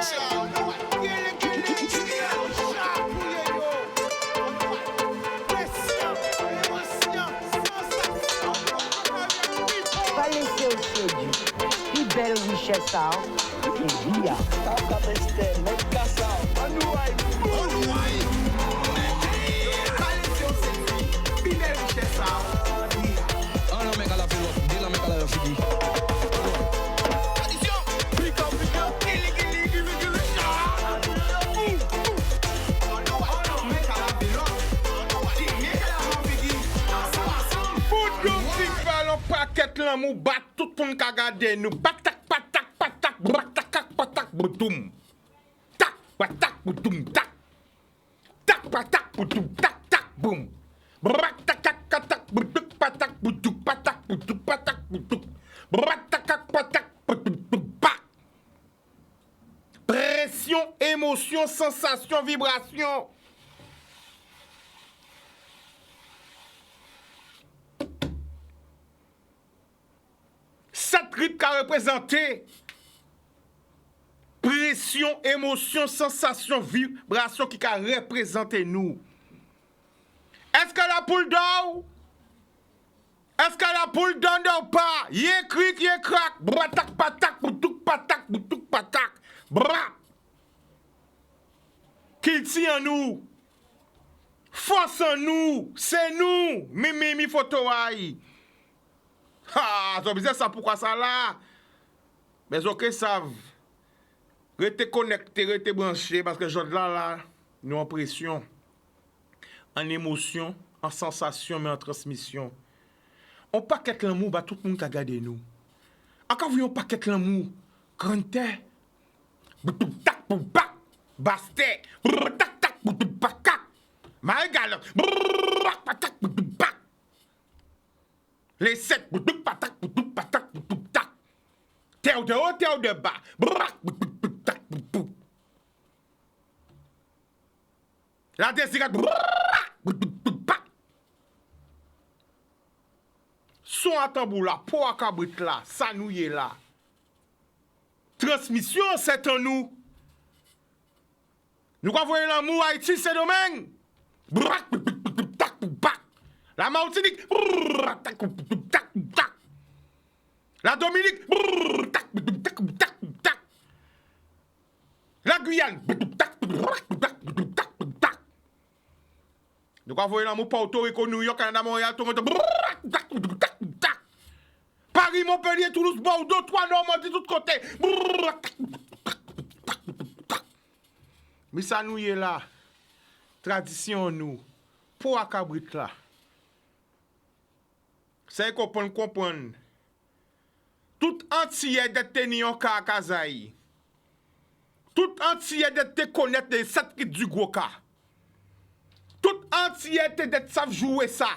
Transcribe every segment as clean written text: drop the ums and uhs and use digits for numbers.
Pas laisser au séduit. Plus belle richesse, ça. Et bien. Paquet l'amour bat tout le monde qui regarde nous patak patak patak patak patak boutoum tak patak boutoum tak tak patak boutoum tak tak boum patak patak boutoum patak boutoum patak boutoum patak boutoum patak patak boutoum pak. Pression, émotion, sensation, vibration. Cette rythme qu'a représenté pression, émotion, sensation, vibration qui a représenté nous. Est-ce que la poule dort? Est-ce que la poule dort pas? Yé cric, yé crac, bratak patak, boutouk patak, bra. Qu'il tient en nous. Force en nous. C'est nous. Mi photo aïe. Ah, ça bizarre ça pourquoi ça là? Mais ok savent. Restez connectés, restez branchés parce que je là nous en pression, en émotion, en sensation mais en transmission. On paquet l'amour bah tout le monde qui a gardé nous. Encore vous on paquet l'amour grand terre. Tak pou bak basté. Tak tak pou bak. Maïgal. Tak pou bak. Les 7 patak patak tak. Terre de haut, terre de bas. La désirade. Son à tambour là, pour à cabrit là, ça nous y est là. Transmission, c'est en nous. Nous avons l'amour Haïti, c'est domaine. La Martinique. La Dominique. La Guyane. Nous avons l'amour Porto Rico, New York, Canada, Montréal, Toronto. Paris, Montpellier, Toulouse, Bordeaux, Troyes, Normandie, de tous côtés. Mais ça nous y est là. Tradition nous. Pour à cabrit là. C'est qu'on peut comprendre. Tout entier de tenir à Kazaï. Tout entier de te connaître les 7 qui du gros cas. Tout entier de savent jouer ça.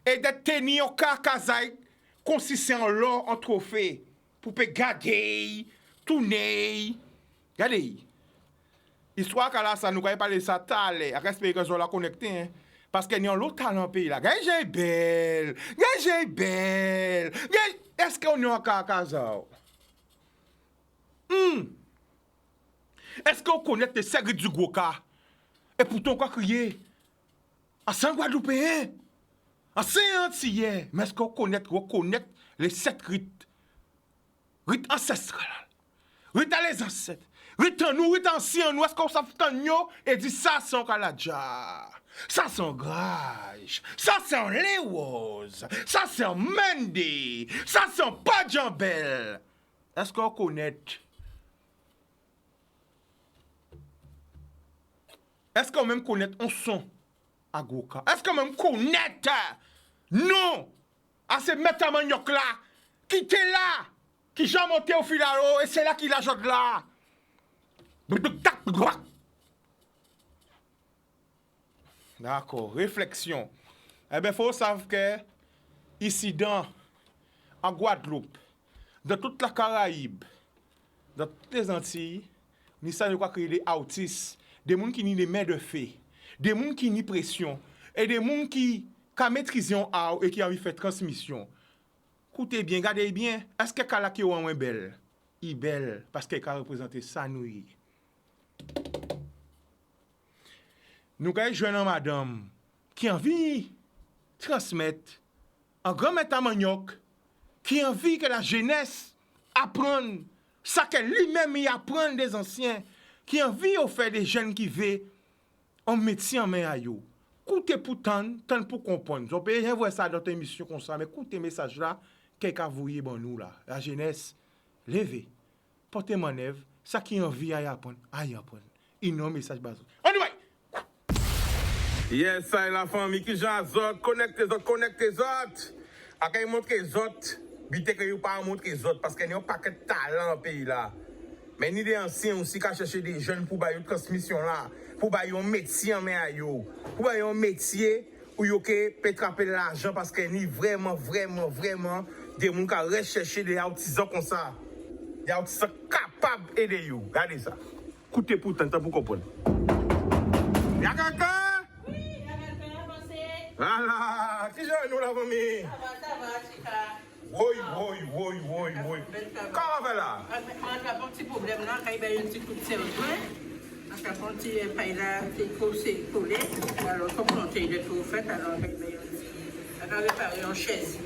Et de tenir à Kazaï. Consistent en l'or, en trophée. Pour peut garder, tourner. Regardez. Histoire que là, ça nous pas parler ça talé. Respect que je la connecter. Hein? Parce qu'il y a un autre talent pays là. Gagez belle. Est-ce qu'on est en Kakaza? Est-ce qu'on connaît les secrets du Goka? Et pourtant, quoi crier? À Saint-Guadeloupéen? À Saint-Antillais? Mais est-ce qu'on reconnaît les 7 rites? Rites ancestrales. Rites à les ancêtres. Rites en nous, rites anciens, nous. Est-ce qu'on s'en fout en nous? Et dit ça, c'est un Kaladja. Ça, c'est un Grage. Ça, c'est un Léos. Ça, c'est un Mendy. Ça, c'est un Padjambel. Est-ce qu'on connaît? Est-ce qu'on même connaît un son à Goka? Est-ce qu'on même connaît? Non! À ce métamaniok là, qui était là, qui j'ai monté au filaro, et c'est là qu'il a joué là. D'accord, réflexion. Eh bien, il faut savoir que ici, en Guadeloupe, dans toute la Caraïbe, dans toutes les Antilles, nous savons quoi créer des autistes, des gens qui ont des mains de fée, des gens qui ont pression, et des gens qui maîtrisent un art et qui ont envie de faire transmission. Écoutez bien, regardez bien, est-ce que Kalaki est moins belle? Il est belle parce qu'elle a représenté ça nous. nous avons jeune madame qui a envie de transmettre un grand maître à manioc, qui a envie que la jeunesse apprenne ça que lui-même il apprend des anciens, qui a envie de faire des jeunes qui veulent un métier en main à yo. Écoutez pour tant pour comprendre. On peut rien voir ça dans une émission comme ça, mais écoutez message là, quelqu'un voyez bon nous là, la jeunesse, levez, portez manœuvre, ça qui a envie à apprendre, Il n'a message bas. Anyway. Yes, ça est la famille qui j'en autres, connecte les autres. À quand ils montrent les autres, bité que ils pas montrer les autres parce qu'il n'y a pas que de talent dans le pays là. Mais ni des anciens aussi qui chercher des jeunes pour bailler une transmission là, pour bailler un métier en main à yo, pour bailler un métier où yo peut attraper de l'argent parce qu'il y a vraiment des gens qui rechercher des artisans comme ça. Des artisans capables d'aider you. Regardez ça. Écoutez pour tant pour comprendre. Y'a quelqu'un? Oui, il y a quelqu'un avancé. Voilà, qui j'ai nous la famille? Ça va, Chica. Oui. Comment on fait là? On a un petit problème là, quand il y a un petit coup de serre, on a un petit paille là, c'est collé. Alors, comme on a été tout fait, alors on a réparé une chaise.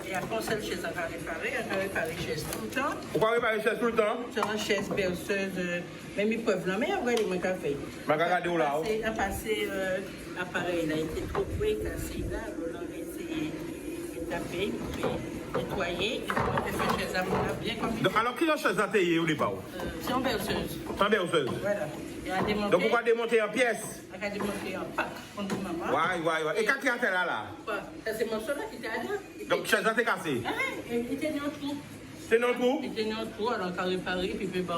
Et après, on seule chaise, on a réparé une chaise tout le temps. Pourquoi réparer les chaises tout le temps? C'est une chaise berceuse, même ils peuvent là, mais regardez mon café. Je vais regarder où là? On a passé l'appareil, il a été trop cassé là, on a essayé de taper, nettoyer, et puis on a fait une chaise à moi bien comme il faut. Alors, qui a chaise à tailler au départ? C'est une berceuse. C'est une berceuse. Voilà. Et on a démonté. Donc, pourquoi démonter en pièces? On a démonté en pack contre maman. Ouais. Et quand tu es là? Quoi? Ça, c'est mon seul là qui était là. Donc, chaise a été cassée? Ah, il était dans le trou. C'est dans le trou? Il était dans le trou, alors on a réparé, puis il peut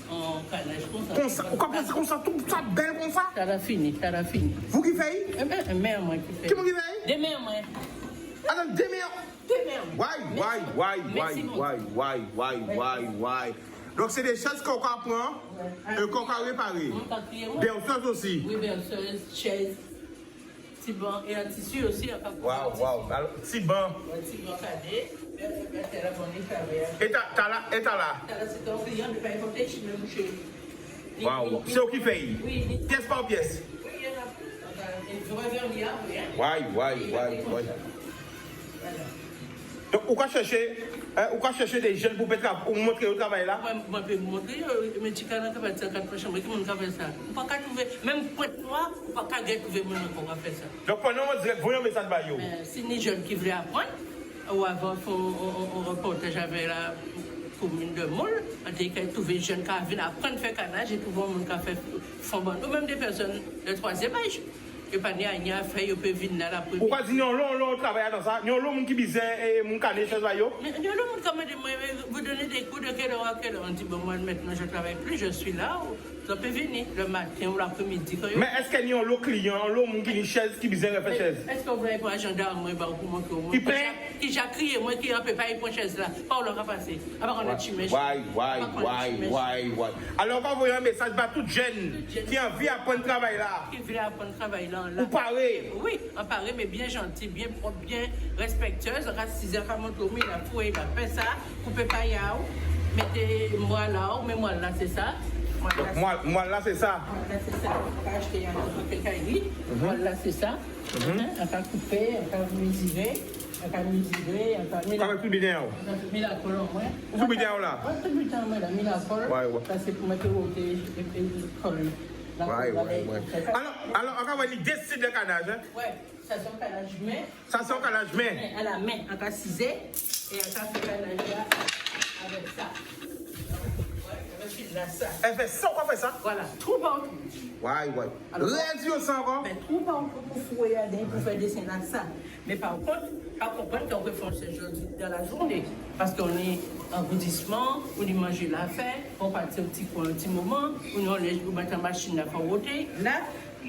en calage comme ça. Comme ça? Pourquoi c'est comme ça? Tout ça belle comme ça? Ça a fini. Vous qui faites? Eh bien, mère, moi qui fait. Qui vous qui fait? Des mères, moi. Attends, des mères. Des mères. Why? Donc, c'est des choses qu'on prend et qu'on réparer. Berceuse aussi. Oui, berceuse, chaise, petit banc et un tissu aussi. Wow. Alors, si bon. Un petit banc cadet. C'est la bonne éclairée. Et t'as là? C'est un client, mais pas importe, je suis même bouché. Wow. C'est vous qui faites? Oui. Pièce par pièce. Oui, il y en a. Et je reviens hier, oui. Why? Donc, on va chercher des jeunes pour montrer le travail là? Moi, je peux montrer, mais tu peux pas faire ça quand tu fais ça. On ne peut pas trouver, même pour toi, on ne peut pas trouver mon qu'on va faire ça. Donc, pendant on dirait, voyons un message de yo. Si les jeunes qui veulent apprendre, ou avant, on reportage avec la commune de Moule, on dit qu'il y a tous les jeunes qui viennent apprendre à faire canage et tout le monde qui fait fond bon. Ou même des personnes de troisième âge. Et pas rien à faire, ils peuvent venir là la première. Pourquoi dire non, l'on travaille dans ça? Non, l'on qui bizarre et mon canet chez yo? Mais non, l'on comme vous donnez des coups de quelle heure à quelle heure? On dit, bon, moi maintenant je ne travaille plus, je suis là. Ça peut venir le matin ou l'après-midi. Mais est-ce qu'il y a un lot client, l'homme qui a une chaise qui bizarre fait chaise? Est-ce que vous n'avez pas un gendarme pour montrer au monde? Qui plaît? Qui j'ai crié, moi qui ne peut pas y prendre chaise là. Pas où l'on va passer. Alors on a tué. Why? Alors quand vous voyez un message à toute jeune qui a envie d'apprendre le travail là. Qui veut apprendre le travail là. Vous parlez? Oui, on parle, mais bien gentil, bien propre, bien respectueuse. Racisée, comme on dit, il a fouillé, il a fait ça. Coupez pas yao. Mettez-moi là, mais moi là, c'est ça. Moi là, c'est ça. Là, c'est ça. On va acheter quelqu'un ici. Là, c'est ça. On va couper, on va mesurer. On va mesurer. On va tout bien. Mis la colle en moins. Tout bien là. Tout bien, on a mis la colle. Ça, c'est pour mettre le colle. Alors, on va décider le canage. Oui, ça c'est un canage main. Ça c'est un canage main. À la main, on va ciser et on va faire le canage là avec ça. Elle fait ça, on fait ça? Voilà, tout bon. Ouais. Radio ça encore? Mais tout bon pour fouiller pour faire dessin dans ça. Mais par contre, on peut faire ce genre dans la journée. Parce qu'on est en gourdissement, on y mange la faim, on partit un petit moment, on met la machine à faire roter. Là,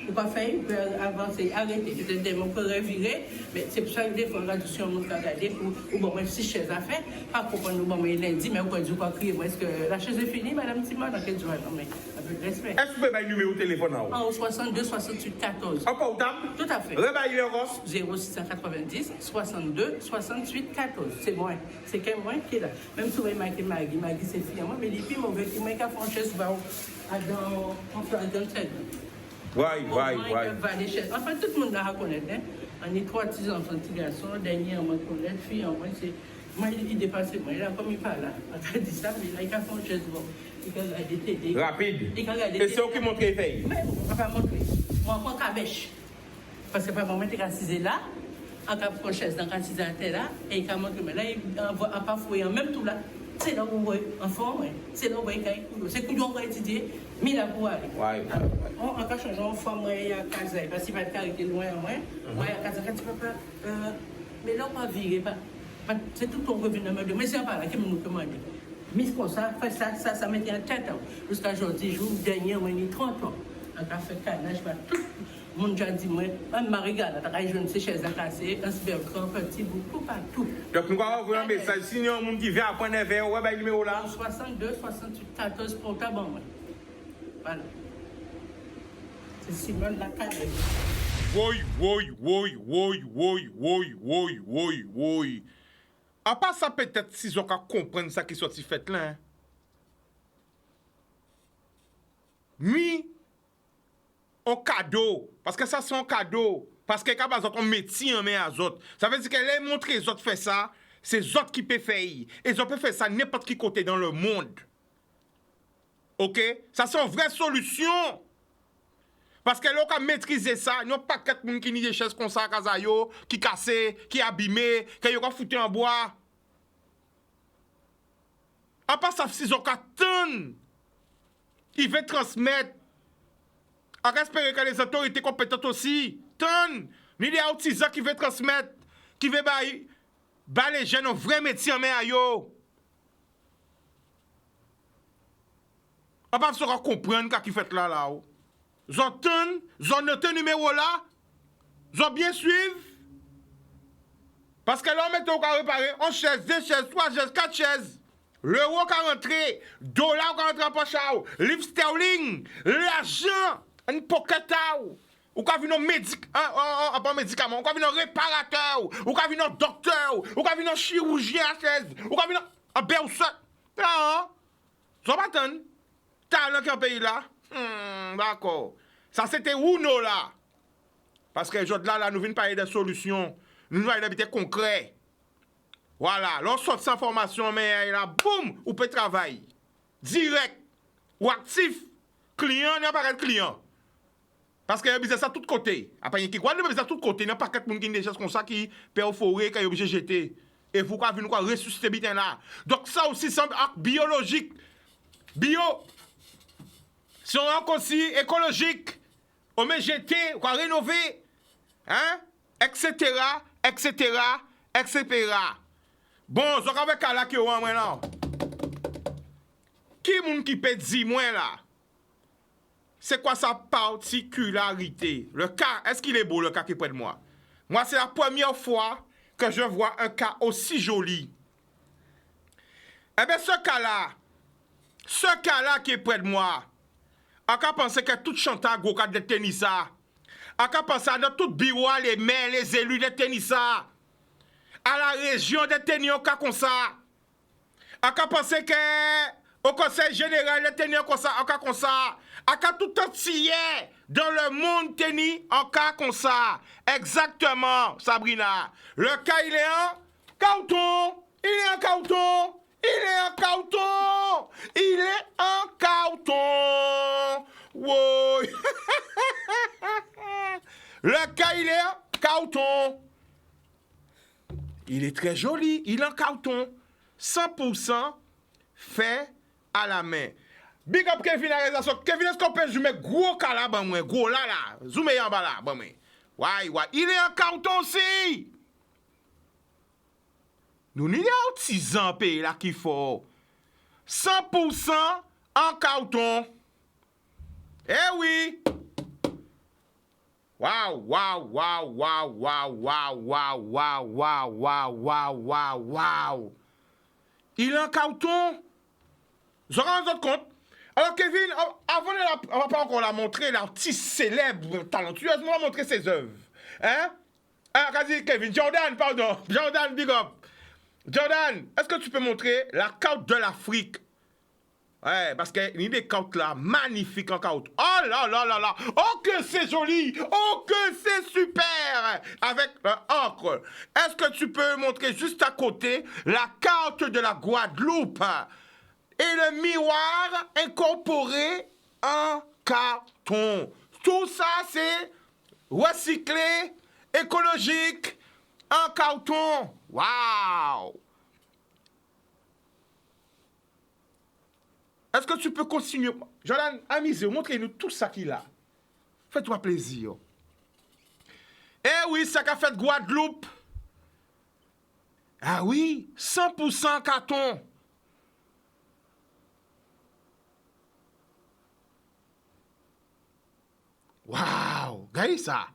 on peut faire, on peut avancer, arrêter. Peut-être qu'on peut revirer, mais c'est pour ça que des fois, on regarde sur mon regarder pour bon, même si chaise à faire, pas comprendre bon, mais lundi, mais on peut dire quoi crier. Est-ce que la chaise est finie, madame Timon, dans quel jour? Non, mais avec respect. Est-ce que vous pouvez mettre le numéro de téléphone là? En 62 68 14. Encore au table? Tout à fait. Rebaillez encore? 0690 62 68 14. C'est moi. C'est qu'un moi qui est là. Même si vous voyez Maggie, c'est fini. Moi, mais les filles, on veut que moi, qui a franchise, va dans le Ouais. Enfin, tout le monde la reconnaît. Hein? On est 3 petits enfants, petits garçons. Dernier, on me connaît. Fille, on me c'est. Moi, il dépasse moi. Il a comme il parle là. On a dit ça, mais là, il a fait un geste bon. Il a regardé TD. Rapide. Il a regardé. Et c'est eux qui montrent les faits. Mais on ne va pas montrer. Moi, on cabèche. Parce que papa, moi, je suis assisé là. On a pris une chaise dans la case là. Et il a montré. Mais là, il a pas fouillé en même tout là. C'est là où on voit enfant, c'est là où on voit couillon. C'est couillon qu'on va étudier, mais là pour aller. On a changé en forme, il y a 15 ans, parce qu'il va être loin en moins. Moi, il y a 15 ans, quand tu peux pas. Mais là, on va virer. C'est tout ton revenu. Mais c'est pas là qui me demande. Mais comme ça, ça mettait en tête. Jusqu'à aujourd'hui, jour dernier, on a 30 ans. On a fait canage, tout. Mon Dieu dit, moi, un marigal, t'as jeune, ces chaises à casser, un cybercran, petit bout, tout partout. Donc, nous avons un message. Si nous avons un qui vient à prendre un verre, ouais, ben, le numéro là. 62, 68, 14 pour ta bon. Voilà. C'est Simon Lacadé. Oui. À part ça, peut-être, si on comprendre ça qui soit fait là. Mi. Un cadeau, parce que ça c'est un cadeau, parce que quand on métier en main à autres, ça veut dire qu'elle a montré les autres fait ça, c'est les autres qui peuvent faire, et ils peuvent faire ça n'importe qui côté dans le monde. Ok? Ça c'est une vraie solution. Parce que là, on a maîtrisé ça, il n'y a pas quatre personnes qui ont des chaises comme ça, qui cassées, qui abîmées, qui ont foutu en bois. À part ça, si on a tonnes, ils veulent transmettre. On espère que les autorités compétentes aussi, tonnes, il y a autisants qui veulent transmettre, qui veulent bah les jeunes un vrai métier en main à yo. On va pas comprendre ce qui fait là. J'entends, j'en note un numéro là, j'en bien suivre. Parce que là, on met au cas réparer, 1 chaise, 2 chaises, 3 chaises, 4 chaises. L'euro qui rentré, dollar qui rentré en poche, livre sterling, l'argent. Un pocket ou quand vient un médicament, ou quand vient un réparateur, ou quand vient un docteur, ou quand vient un chirurgien à chaise, ou quand vient un berceau. Non, ça va attendre. Talent qui est en pays là. D'accord. Ça c'était Uno là. Parce que aujourd'hui là, nous venons parler de solutions. Nous venons parler d'habiter concret. Voilà. Lorsqu'on sort cette formation, mais là, boum, ou peut travailler. Direct. Ou actif. Client, il n'y a pas de client. Parce qu'il y a besoin de ça de tous côtés. Après, il y a besoin de ça de tous côtés. Il n'y a pas quelqu'un qui a des choses comme ça qui perforé, qui est obligé de jeter. Et vous avez vu nous ressusciter bien là. Donc ça aussi, c'est un acte biologique. Bio. C'est un acte aussi écologique. On met jeter, on va rénover. Hein? Etc. Bon, je vais avec la qui est en maintenant. Qui est-ce qui peut dire moi là? C'est quoi sa particularité? Le cas, est-ce qu'il est beau le cas qui est près de moi? Moi, c'est la première fois que je vois un cas aussi joli. Eh bien, ce cas-là qui est près de moi, on a pensé que tout chanteur go de tennis, on a pensé à tout bureau, les maires, les élus de tennis, à la région de tennis, on a comme ça. On a pensé que au conseil général de tennis, comme ça, on a comme ça. À tout entier dans le monde tennis en cas comme ça. Exactement, Sabrina. Le cas, il est en carton. Wow. Le cas, il est en carton. Il est très joli. Il est en carton. 100% fait à la main. Big up Kevin la réalisation. Kevin, est-ce qu'on peut zoomer gros cas là, ben moi, gros là, zoomer en bas là, ben moi. Ouais. Il est en carton aussi. Nous n'y a artisan pays là qu'il faut. 100% en carton. Eh oui. Wow. Il est en carton. Je rends compte compte. Alors Kevin, avant on va pas encore la montrer, l'artiste célèbre, talentueuse, on va montrer ses œuvres. Hein? Vas-y Kevin, Jordan, big up. Jordan, est-ce que tu peux montrer la carte de l'Afrique? Ouais, parce qu'il y a des cartes là, magnifiques en cartes. Oh là là là là. Oh que c'est joli. Oh que c'est super. Avec l'encre. Est-ce que tu peux montrer juste à côté la carte de la Guadeloupe et le miroir incorporé en carton. Tout ça, c'est recyclé, écologique, en carton. Waouh! Est-ce que tu peux continuer? Jordan, amusez, montrez-nous tout ça qu'il a. Faites-toi plaisir. Eh oui, ça qu'a fait Guadeloupe. Ah oui, 100% carton. Waouh, regardez ça.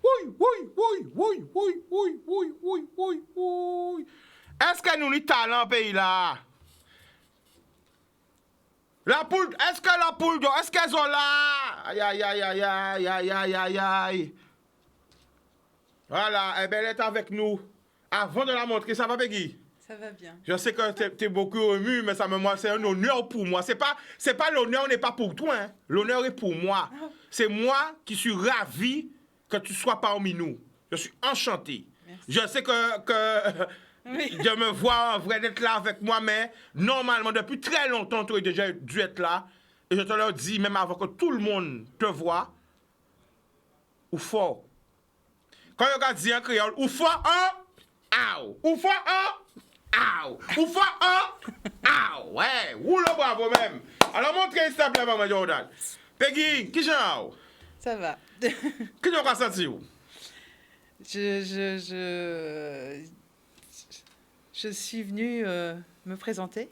Oui, oui, oui, oui, oui, oui, oui, oui, oui, oui. Est-ce que nous avons du talent, pays là? La poule, est-ce que la poule, est-ce qu'elles sont là? Aïe, aïe, aïe, aïe, aïe, aïe, aïe, aïe, aïe. Voilà, eh bien, elle est avec nous. Avant de la montrer, ça va, Peggy? Ça va bien. Je sais que tu es beaucoup ému, mais c'est un honneur pour moi. C'est pas l'honneur n'est pas pour toi. Hein. L'honneur est pour moi. C'est moi qui suis ravi que tu sois parmi nous. Je suis enchanté. Merci. Je sais que Oui. je me vois en vrai d'être là avec moi, mais normalement, depuis très longtemps, tu aurais déjà dû être là. Et je te le dis, même avant que tout le monde te voit, ou fort. Quand on regarde dit en créole, ou fort un, aou. Ou fort un, aou. Ou fort un, aou. Ouais, roule bravo même. Alors montrez s'il te plaît, maman Jordan. Peggy, qui j'en Ça va. Qui j'en senti ou? Je suis venue me présenter.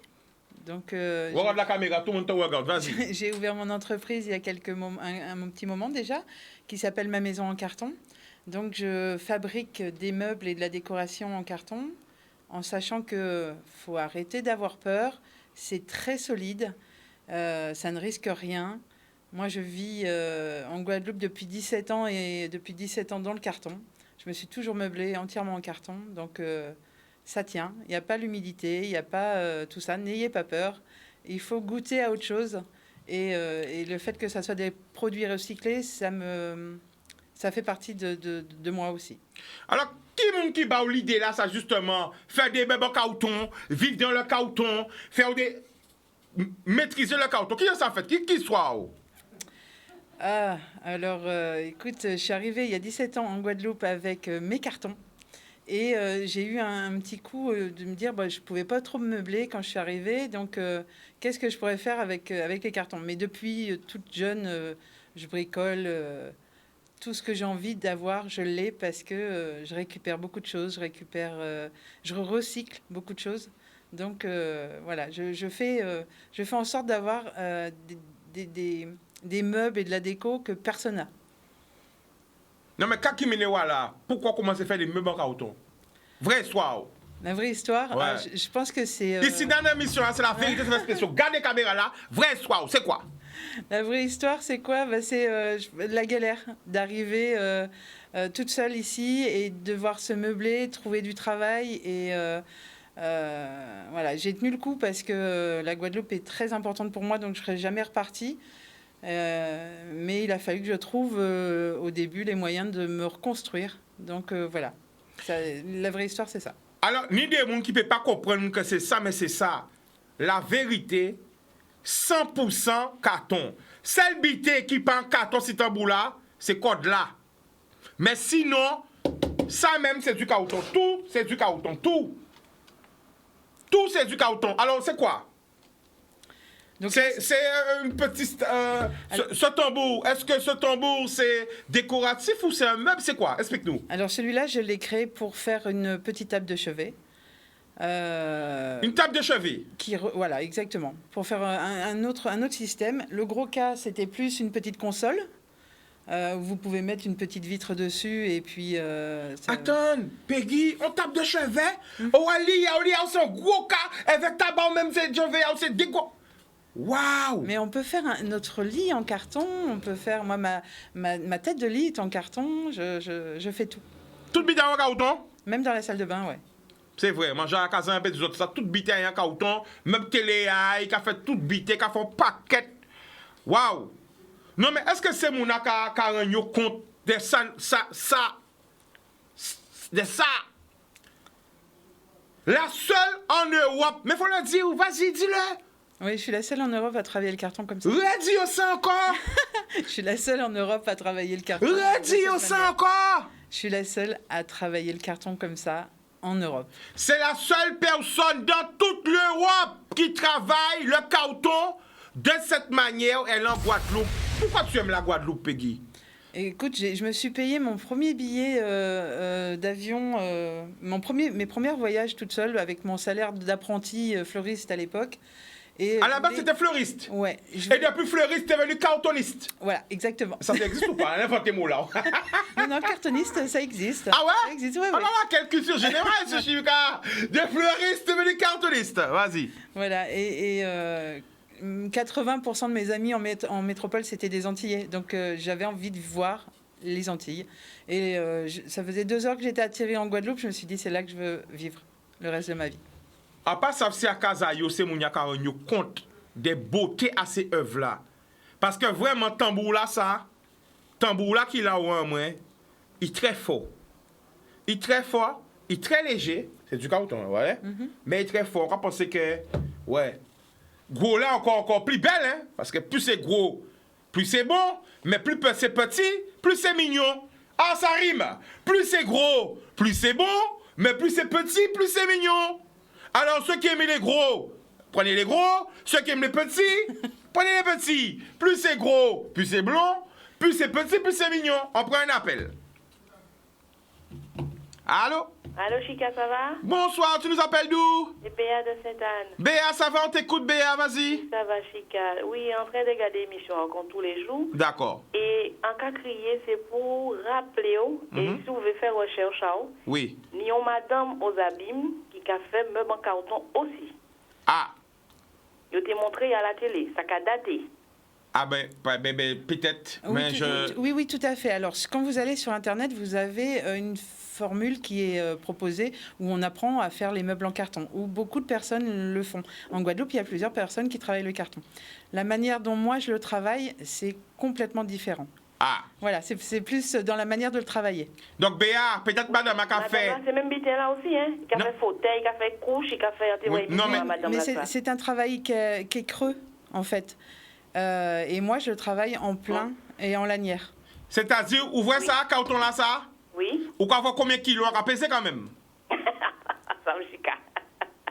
Donc, Regarde la caméra, tout le monde te regarde, vas-y. j'ai ouvert mon entreprise il y a un petit moment déjà, qui s'appelle Ma Maison en Carton. Donc, je fabrique des meubles et de la décoration en carton, en sachant que faut arrêter d'avoir peur. C'est très solide, ça ne risque rien. Moi, je vis en Guadeloupe depuis 17 ans et depuis 17 ans dans le carton. Je me suis toujours meublée entièrement en carton, donc ça tient. Il n'y a pas l'humidité, il n'y a pas tout ça. N'ayez pas peur. Il faut goûter à autre chose. Et le fait que ça soit des produits recyclés, ça fait partie de moi aussi. Alors, qui bat l'idée là, ça justement, faire des bébés en carton, vivre dans le carton, maîtriser le carton. Qui a ça fait? Qui soit? Ah, alors, écoute, je suis arrivée il y a 17 ans en Guadeloupe avec mes cartons. Et j'ai eu un petit coup de me dire, je ne pouvais pas trop me meubler quand je suis arrivée. Donc, qu'est-ce que je pourrais faire avec les cartons? Mais depuis toute jeune, je bricole. Tout ce que j'ai envie d'avoir, je l'ai parce que je récupère beaucoup de choses. Je recycle beaucoup de choses. Donc, voilà, je fais en sorte d'avoir des meubles et de la déco que personne n'a. Non, mais quand qui là, pourquoi commencer à faire des meubles en carton? Vraie histoire. La vraie histoire, Ouais. je pense que c'est... Ici, dans l'émission, c'est la vérité, c'est l'expression. Gardez la caméra là, vraie histoire, c'est quoi? La vraie histoire, c'est quoi? C'est la galère d'arriver toute seule ici et de devoir se meubler, trouver du travail. Et voilà, j'ai tenu le coup parce que la Guadeloupe est très importante pour moi, donc je ne serais jamais repartie. Mais il a fallu que je trouve au début les moyens de me reconstruire. Donc voilà, la vraie histoire, c'est ça. Alors, ni des gens qui ne peuvent pas comprendre que c'est ça, mais c'est ça. La vérité, 100% carton. Celle bité qui prend carton, c'est un bout là, c'est code là. Mais sinon, ça même, c'est du carton. Tout, c'est du carton. Tout, c'est du carton. Alors, c'est quoi? Donc, C'est une petite... ce tambour, est-ce que ce tambour, c'est décoratif ou c'est un meuble? C'est quoi? Explique-nous. alors celui-là, je l'ai créé pour faire une petite table de chevet. Une table de chevet. Voilà, exactement. Pour faire un autre système. Le gros cas, c'était plus une petite console. Vous pouvez mettre une petite vitre dessus et puis... Attends, Peggy, on table de chevet? Oh, Ali, c'est un gros cas. Avec tabac, même, c'est chevet, c'est déco... Waouh! Mais on peut faire notre lit en carton, on peut faire... Moi, ma tête de lit est en carton, je fais tout. Tout bidon en carton? Même dans la salle de bain, ouais. C'est vrai, manger à la casa un peu des autres, ça tout bité en carton, même télé, qui a fait tout bité, qui a fait un paquet. Waouh! Non, mais est-ce que c'est mon qui a rendu compte de ça, de ça? La seule en Europe, mais faut le dire, vas-y, dis-le. Oui, je suis la seule en Europe à travailler le carton comme ça. Redis ça encore. Je suis la seule en Europe à travailler le carton. Redis ça encore. Je suis la seule à travailler le carton comme ça en Europe. C'est la seule personne dans toute l'Europe qui travaille le carton de cette manière, elle est en Guadeloupe. Pourquoi tu aimes la Guadeloupe, Peggy? Écoute, je me suis payé mon premier billet d'avion, mes premiers voyages toute seule avec mon salaire d'apprenti fleuriste à l'époque. Et à la base, c'était fleuriste. Ouais. Et depuis fleuriste, t'es devenu cartoniste. Voilà, exactement. Ça existe ou pas? Inventez mot là. Non, cartoniste, ça existe. Ah ouais? Ça existe, ouais. Alors, quelle culture générale, ce Chivika? De fleuriste devenu cartoniste. Vas-y. Voilà, et 80% de mes amis en métropole, c'était des Antillais. Donc, j'avais envie de voir les Antilles. Et ça faisait 2 heures que j'étais atterrée en Guadeloupe. Je me suis dit, c'est là que je veux vivre le reste de ma vie. À part ça, c'est à Kazayo, c'est mon yaka compte des beautés à ces œuvres-là. Parce que vraiment, tambour là, qui là au moins, il est très fort. Il est très fort, il est très léger. C'est du carton, ouais. Mais il est très fort. On va penser que, ouais. Gros là, encore plus belle, hein. Parce que plus c'est gros, plus c'est bon. Mais plus c'est petit, plus c'est mignon. Ah, ça rime. Plus c'est gros, plus c'est bon. Mais plus c'est petit, plus c'est mignon. Alors, ceux qui aiment les gros, prenez les gros. Ceux qui aiment les petits, prenez les petits. Plus c'est gros, plus c'est blond. Plus c'est petit, plus c'est mignon. On prend un appel. Allô? Allô, Chica, ça va? Bonsoir, tu nous appelles d'où? C'est Béa de Sainte-Anne. Béa, ça va? On t'écoute, Béa, vas-y. Ça va, Chica. Oui, en train de regarder l'émission encore tous les jours. D'accord. Et en cas crier, c'est pour rappeler, et si vous voulez faire recherche, Oui. nous avons madame aux abîmes qui a fait meuble en carton aussi. Ah. Je t'ai montré à la télé, ça a daté. Ah ben peut-être. Oui, Mais oui, tout à fait. Alors, quand vous allez sur Internet, vous avez une formule qui est proposée où on apprend à faire les meubles en carton, où beaucoup de personnes le font. En Guadeloupe, il y a plusieurs personnes qui travaillent le carton. La manière dont moi je le travaille, c'est complètement différent. Ah. Voilà, c'est plus dans la manière de le travailler. Donc Béa, peut-être madame a fait. C'est même bité là aussi, hein. Il a fait fauteuil, il a fait couche, il a fait... Oui, non, mais c'est un travail qui est creux, en fait. Et moi, je travaille en plein et en lanière. C'est-à-dire, ouvrez ça, carton là, ça? Oui. Ou qu'on voit combien de kilos à peser quand même? Ça me chica.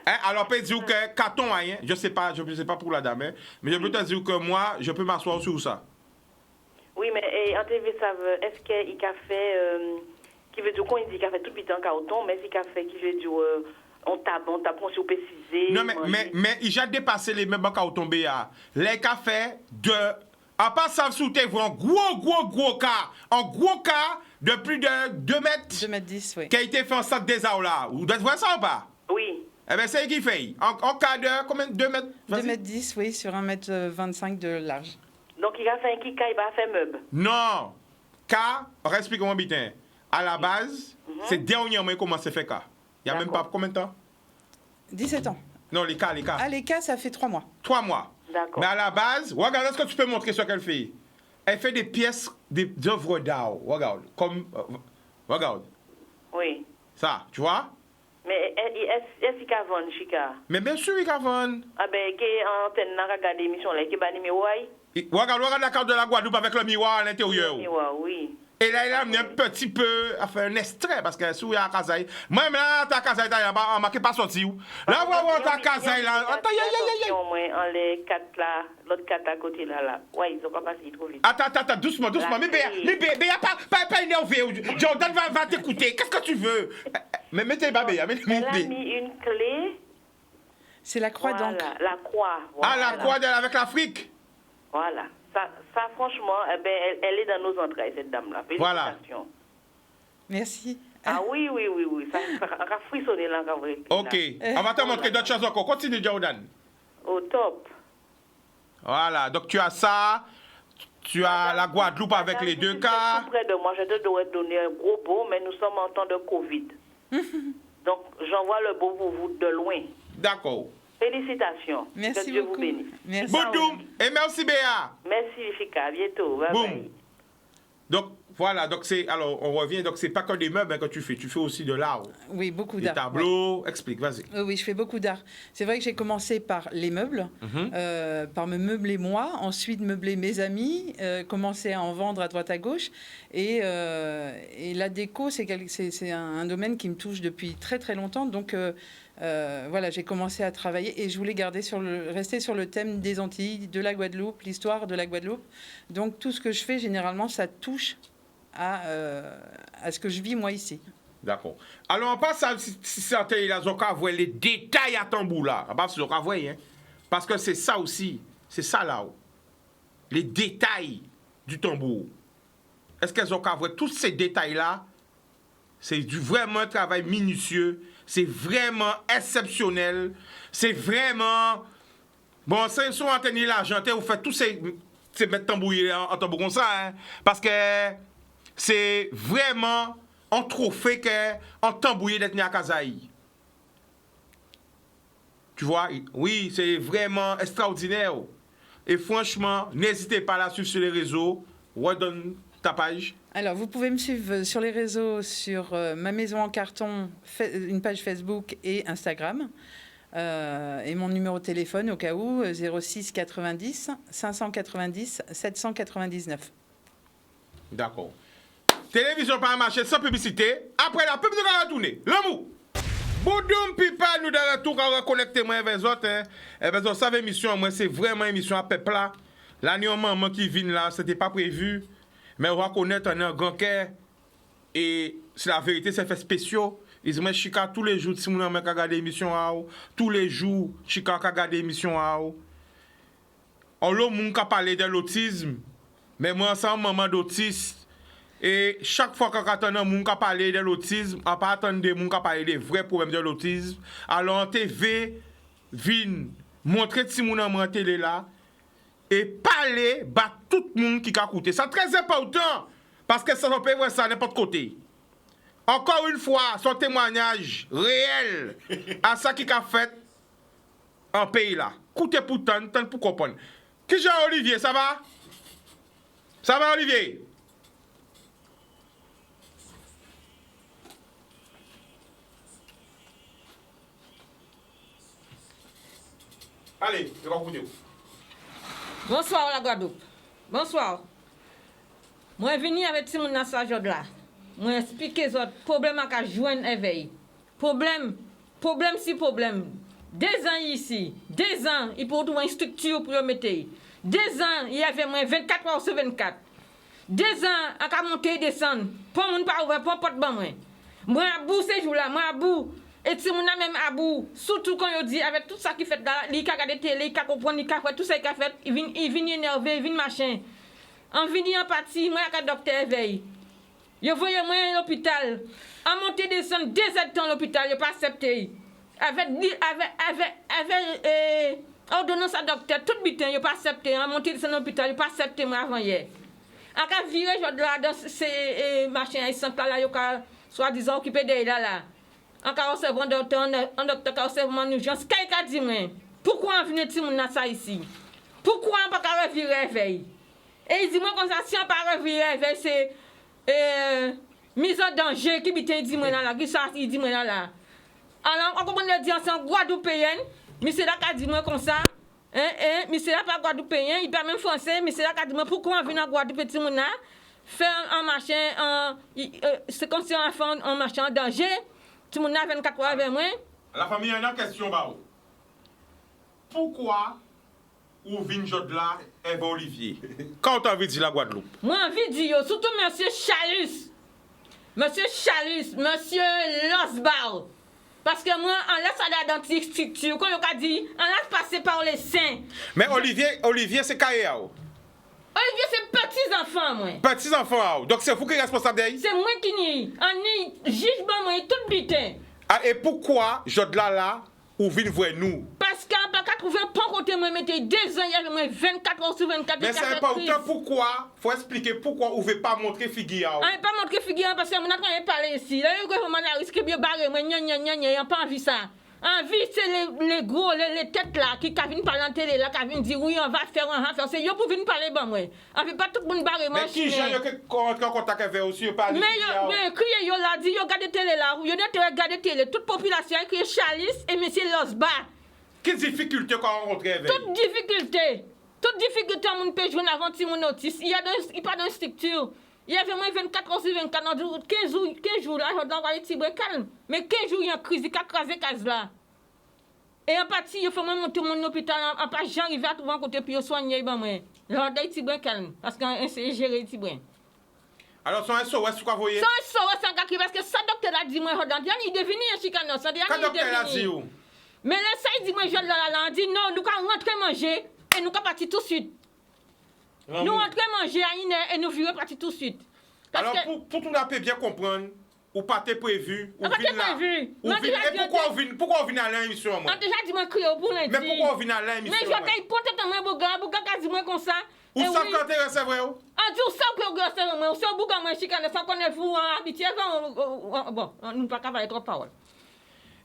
Hein? Alors, peut dire que carton, hein? Je sais pas pour la dame, hein? Mais je peux te dire que moi, je peux m'asseoir sur ça. Oui, mais en TV, ça veut... Est-ce qu'il a fait... qui veut dire qu'on dit qu'il a fait tout le temps en carton, mais c'est qu'il a fait, qui veut dire... on tape, on s'est précisé. Non, mais il a dépassé les mêmes banques à tomber. Les cafés de. À part ça, sous tes un gros cas. Un gros cas de plus de 2 mètres. 2 mètres 10, oui. Qui a été fait en sac des arbres là. Vous devez voir ça ou pas? Oui. Eh bien, c'est qui fait. En cas de combien? 2 mètres? 2 mètres 10, oui, sur 1 mètre 25 de large. Donc, il a fait un kika, il va faire meuble. Non. Cas, explique-moi bien. À la base, c'est dernièrement comment c'est fait cas. Il n'y a même pas combien de temps? 17 ans. Non, les cas. Ah, les cas, ça fait 3 mois. 3 mois. D'accord. Mais à la base, regarde ce que tu peux montrer ce qu'elle fait. Elle fait des pièces d'œuvres d'art. Regarde. Regarde. Oui. Ça, tu vois? Mais est-ce qu'il a vendu, Chica? Mais bien sûr, il a vendu. Ah ben, qui antenne n'a regardé l'émission là, qui a animé, oui. Regarde la carte de la Guadeloupe avec le miroir à l'intérieur. Oui. Et là, il a amené un petit peu à faire un extrait parce que sous il y a un casaille. Moi, là, ta casaille, il a marqué pas sorti. Là, on va voir ta casaille là. Attends, en les 4 là, l'autre 4 à côté là. Ouais, ils ont pas passé trop vite. Attends, doucement. Mais Béa, pas énervé. Jordan va t'écouter. Qu'est-ce que tu veux? Mais mettez pas Béa. Elle a mis une clé. C'est la croix d'encre. La croix. Ah, la croix avec l'Afrique. Voilà. Ça, franchement, elle est dans nos entrailles, cette dame-là. Voilà. Merci. Ah oui. Ça a frissonné là. Ok. On va te montrer d'autres choses encore. Continue, Jordan. Au top. Voilà. Donc, tu as ça. Tu as la Guadeloupe avec les 2 cas. Tout près de moi, je te devrais donner un gros beau, mais nous sommes en temps de Covid. Donc, j'envoie le beau pour vous de loin. D'accord. Félicitations. Merci que Dieu beaucoup. vous bénisse. Merci. Boudoum, et merci Béa. Merci, Fika. À bientôt. Bye Boum. bye. Donc, voilà, donc alors on revient, donc c'est pas que des meubles que tu fais aussi de l'art. Oui, beaucoup Des d'art. tableaux, explique, vas-y. Oui, je fais beaucoup d'art. C'est vrai que j'ai commencé par les meubles, par me meubler moi, ensuite meubler mes amis, commencer à en vendre à droite à gauche. Et la déco, c'est un domaine qui me touche depuis très très longtemps. Donc voilà, j'ai commencé à travailler et je voulais rester sur le thème des Antilles, de la Guadeloupe, l'histoire de la Guadeloupe. Donc tout ce que je fais, généralement, ça touche à ce que je vis moi ici. D'accord. Alors, on passe à si certains, ils ont qu'à voir les détails à tambour là. On passe à voir, hein. Parce que c'est ça aussi. C'est ça là. Les détails du tambour. Est-ce qu'elles ont qu'à voir tous ces détails-là? C'est vraiment un travail minutieux. C'est vraiment exceptionnel. C'est vraiment... Bon, c'est souvent tenir l'argenté, vous faites tous ces mettre tambour en tambour comme ça, hein. Parce que c'est vraiment un trophée qu'en tambouillé d'être né à Kazaï. Tu vois, oui, c'est vraiment extraordinaire. Et franchement, n'hésitez pas à la suivre sur les réseaux. Redonne ta page. Alors, vous pouvez me suivre sur les réseaux, sur Ma Maison en Carton, une page Facebook et Instagram. Et mon numéro de téléphone, au cas où, 06 90 590 799. D'accord. Télévision par marché sans publicité. Après la pub, nous allons retourner. L'amour. Boudoum pipa, nous allons tout reconnecter moi avec les autres. Hein. Et bien, vous savez, émission, moi, c'est vraiment une émission à peuple là. L'année maman qui vient là, c'était pas prévu. Mais on va connaître un grand cœur. Et c'est la vérité, c'est fait spécial. Ils disent, Chika, tous les jours, si vous avez regardé l'émission, tous les jours, Chika a regardé l'émission. On a parlé de l'autisme. Mais moi, c'est un moment d'autisme. Et chaque fois qu'on attend un monde qui parle de l'autisme, on pas attendre des gens qui parlent des vrais problèmes de l'autisme. Alors, en TV, vient montrer si moun en télé là et parler à tout le monde qui a écouté. C'est très important parce que ça ne peut pas voir ça à n'importe côté. Encore une fois, son témoignage réel à ça qui a fait en pays là. Écoutez pour tant pour comprendre. Qui j'ai Olivier, ça va? Ça va Olivier? Allez, je vais vous. Bonsoir la Guadeloupe. Bonsoir. Moi venu avec Simon Nassa là. Moi expliquer les autres problèmes à joindre éveil. Problème si problème. 2 ans ici, 2 ans, il faut trouver une structure pour le mettre. 2 ans, il y avait moins 24 heures sur 24. 2 ans, à monter et descendre. Pour mon pas ouvert, pour porte ban moi. Moi à bout ces jours-là, moi à bout. Et si mon même à bout, surtout quand il dit avec tout ça qui fait là, il a regardé télé, il a compris, il a fait tout ça qu'il a fait, il vient énervé, il vient machin. En venant en partie, moi avec le docteur éveil. Je voyais moi à l'hôpital. À monter et descendre 2 heures de temps à l'hôpital, il n'a pas accepté. Avec ordonnance à docteur, tout le temps, il n'a pas accepté. À monter et descendre à l'hôpital, il n'a pas accepté moi avant hier. En cas de virer, je dois dans ces machins, ils sont là, ils ont soi-disant occupé de là. En cas de recevoir un docteur qui a recevoir en urgence, qu'est-ce qu'il a dit moi? Pourquoi on vient de ça ici? Pourquoi on ne peut pas revirer éveil? Et il dit moi comme ça, si on ne peut pas revirer éveil, c'est mise en danger qui dit moi là, qui ça il dit moi là. Alors on comprend le dire en Guadeloupéenne, mais c'est là qu'a dit moi comme ça. Mais c'est là pas Guadeloupéen, il parle même français, mais c'est là qu'a dit moi pourquoi on vient en Guadeloupe petit mon là faire un machin c'est comme si on fait un machin en danger. Tout le monde a 24 heures avec moi. La famille, il y a une question. Pourquoi ou vin Jodla et Olivier? Quand tu as envie de dire la Guadeloupe? Moi, envie de dire, surtout monsieur Chalus, monsieur Losbal. Parce que moi, on laisse aller dans cette structure. Comme on a dit, on laisse passer par les seins. Mais Olivier c'est Kayao. Olivier, c'est petits-enfants, moi. Petits-enfants, donc c'est vous qui êtes responsable d'elle? C'est moi qui n'y. On y jugement, moi, tout bitin. Ah, et pourquoi Jodla là, ou vin voir nous? Parce qu'on n'a pas trouvé un pont monté, moi, mettez 2 ans, il y avait moins 24 heures sur 24. Mais c'est important pourquoi, faut expliquer pourquoi on veut pas montrer figure. On ne pas montrer figure parce que on a train de parler ici. Là, il y a un risque de barrer, moi, gna, pas envie ça. Envie, c'est les gros, les têtes là, qui viennent parler en télé, là, qui viennent dire oui, on va faire. C'est eux pour venir parler, bon, moi. On ne veut pas tout le monde barrer, moi. Mais qui j'ai en contact avec aussi, pas mais crier, yo là, dit, yo regarde télé là, yo net regarde télé, toute population écrit Chalice et monsieur Losba. Quelle difficulté qu'on rencontre avec? Toute difficulté, on peut jouer avant de mon notice. Il y a pas de structure. Il y avait moins 24 heures sur 24, 15 jours, là, je dois avoir un calme. Mais 15 jours, il y a une crise, il a crasé case là. Et en partie, il faut monter mon hôpital, en pas j'arrive à trouver un côté pour soigner, ben moi. Je dois être calme, parce qu'on sait gérer les brin. Alors, son SOS, c'est quoi vous voyez? Son SOS, c'est un gars parce que ça, docteur a dit, moi, il est devenu un chicano, ça dit, quand docteur a dit où? Mais là, ça, il dit, moi, je là, on dit, non, nous allons rentrer manger, et nous allons partir tout de suite. Nous rentrons manger à une heure et nous virons partir tout de suite. Alors, pour tout le monde bien comprendre, ou pas t'es prévu, ou vient là. Pourquoi on vient à l'émission? On déjà dit, moi, crier pour lundi. Mais pourquoi on vient à l'émission? Mais je vais porter ta main, Bouga a dit, moi, comme ça. Ou ça, quand t'es recevé où? On dit, ou ça, que vous recevez, moi, ou ça, Bouga, moi, chicane, sans connaître vous, habitué, bon, nous ne pouvons pas parler trop de paroles.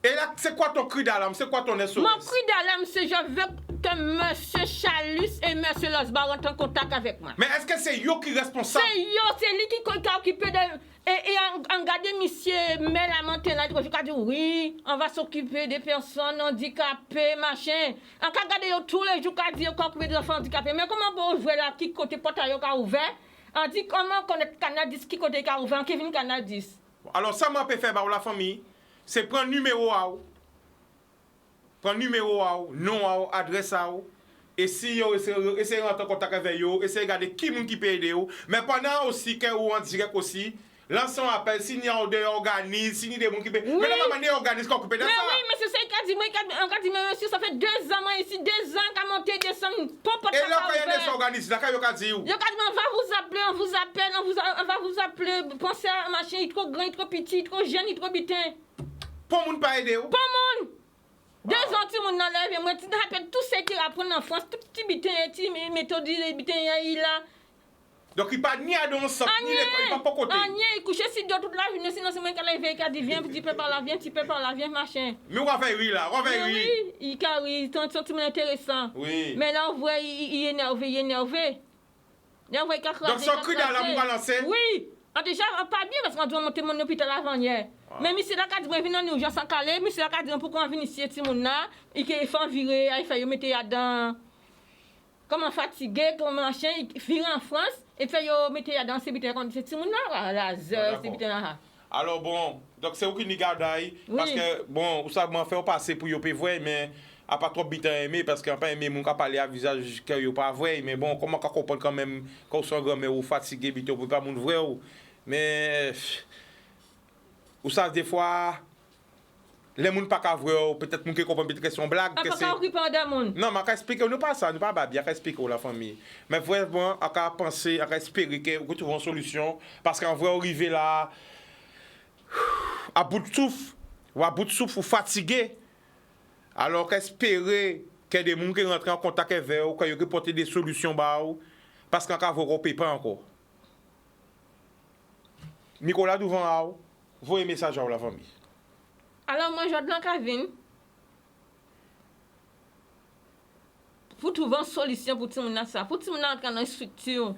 Et là, c'est quoi ton cri d'alarme? C'est quoi ton SOS? Mon cri d'alarme, c'est je veux que M. Chalus et M. Losbar rentrent en contact avec moi. Mais est-ce que c'est yo qui est responsable? C'est lui qui est occupé de... Et en gardant monsieur mais la montagne là, je dis oui, on va s'occuper des personnes handicapées, machin. On va regarder tous les jours qu'on dit qu'on occupé des enfants handicapés. Mais comment on jouer là, qui côté portail est ouvert? On dit comment connaître Canadis, qui côté est ouvert, Kevin Canadis. Alors ça m'a fait faire par la famille. C'est prendre numéro à ou. Prendre numéro à ou, nom à ou, adresse à ou. Et si vous essayez de rentrer en contact avec vous, essayez de regarder qui peut aider vous. Mais pendant aussi, quand vous en direct aussi, l'ensemble appelle, si vous avez des organismes, si vous avez des gens qui peuvent. Mais la maman organisme qu'on peut aider ça. Mais oui, mais c'est ça qu'il a dit, monsieur, ça fait 2 ans, moi ici, 2 ans qu'à monter, descendre, et là, quand il y a des organismes, là, quand il y a dit où? Il a dit, on va vous appeler, on vous appelle, on va vous appeler, pensez à un machin, il est trop grand, il est trop petit, il est trop jeune, il est trop bitin. Pour moun pas aider ou? Pour moun! 2 ans, tout le monde dans la vie, moi, tu te rappelles tout ce qu'il apprend en France, tout petit bitin, petit méthode, bitin, il a. Donc il pas ni à don sang, ni il pas pour côté. Il couche si deux toute la journée, sinon c'est moi qui l'ai qui a dit viens, petit peu par là, viens, petit peu par là, viens, machin. Mais on va faire oui là, on va faire oui. Oui, il carry, c'est un sentiment intéressant. Oui. Mais là, on voit, il est énervé, Là, on voit qu'il a donc son cri d'alarme va lancer? Oui. Déjà, pas bien parce qu'on doit monter mon hôpital avant hier. Mais monsieur là, quand il vient en urgence en Calais, monsieur là, quand il dit pourquoi on vient ici, tout le monde là, il fait virer, il fait mettre là-dedans. Comme fatigué, comme machin, il vire en France, et fait mettre là-dedans, c'est bien quand c'est tout le monde là, la zeur, c'est bien là. Alors bon, donc c'est vous qui nous gardez, parce que bon, vous savez, on fait passer pour vous voir, mais à pas trop bien aimé, parce qu'on pas aimé, mon cas parler à visage que vous pas vrai, mais bon, comment qu'on comprend quand même, quand vous êtes grand-mère ou fatigué, vous ne pouvez pas moun vrai, mais vous savez, des fois, les gens ne sont pas vrai, peut-être qu'ils comprennent peut-être que c'est une blague. Ah, pas qu'on occupe des gens. Non, mais on va expliquer, nous pas ça, nous pas bien expliquer la famille. Mais vraiment, on va penser, on va espérer que vous trouvez une solution, parce qu'en vrai, arriver là, à bout de souffle, ou fatigué, alors qu'espérer qu'il y ait des gens qui rentrent en contact avec vous, qu'ils ont porté des solutions, parce qu'en cas, vous ne pouvez pas encore. Nicolas devant vous, un message à la famille. Alors moi, je dis Kevin, pour trouver une solution pour tout le monde ça, pour tout le monde entrer dans une structure.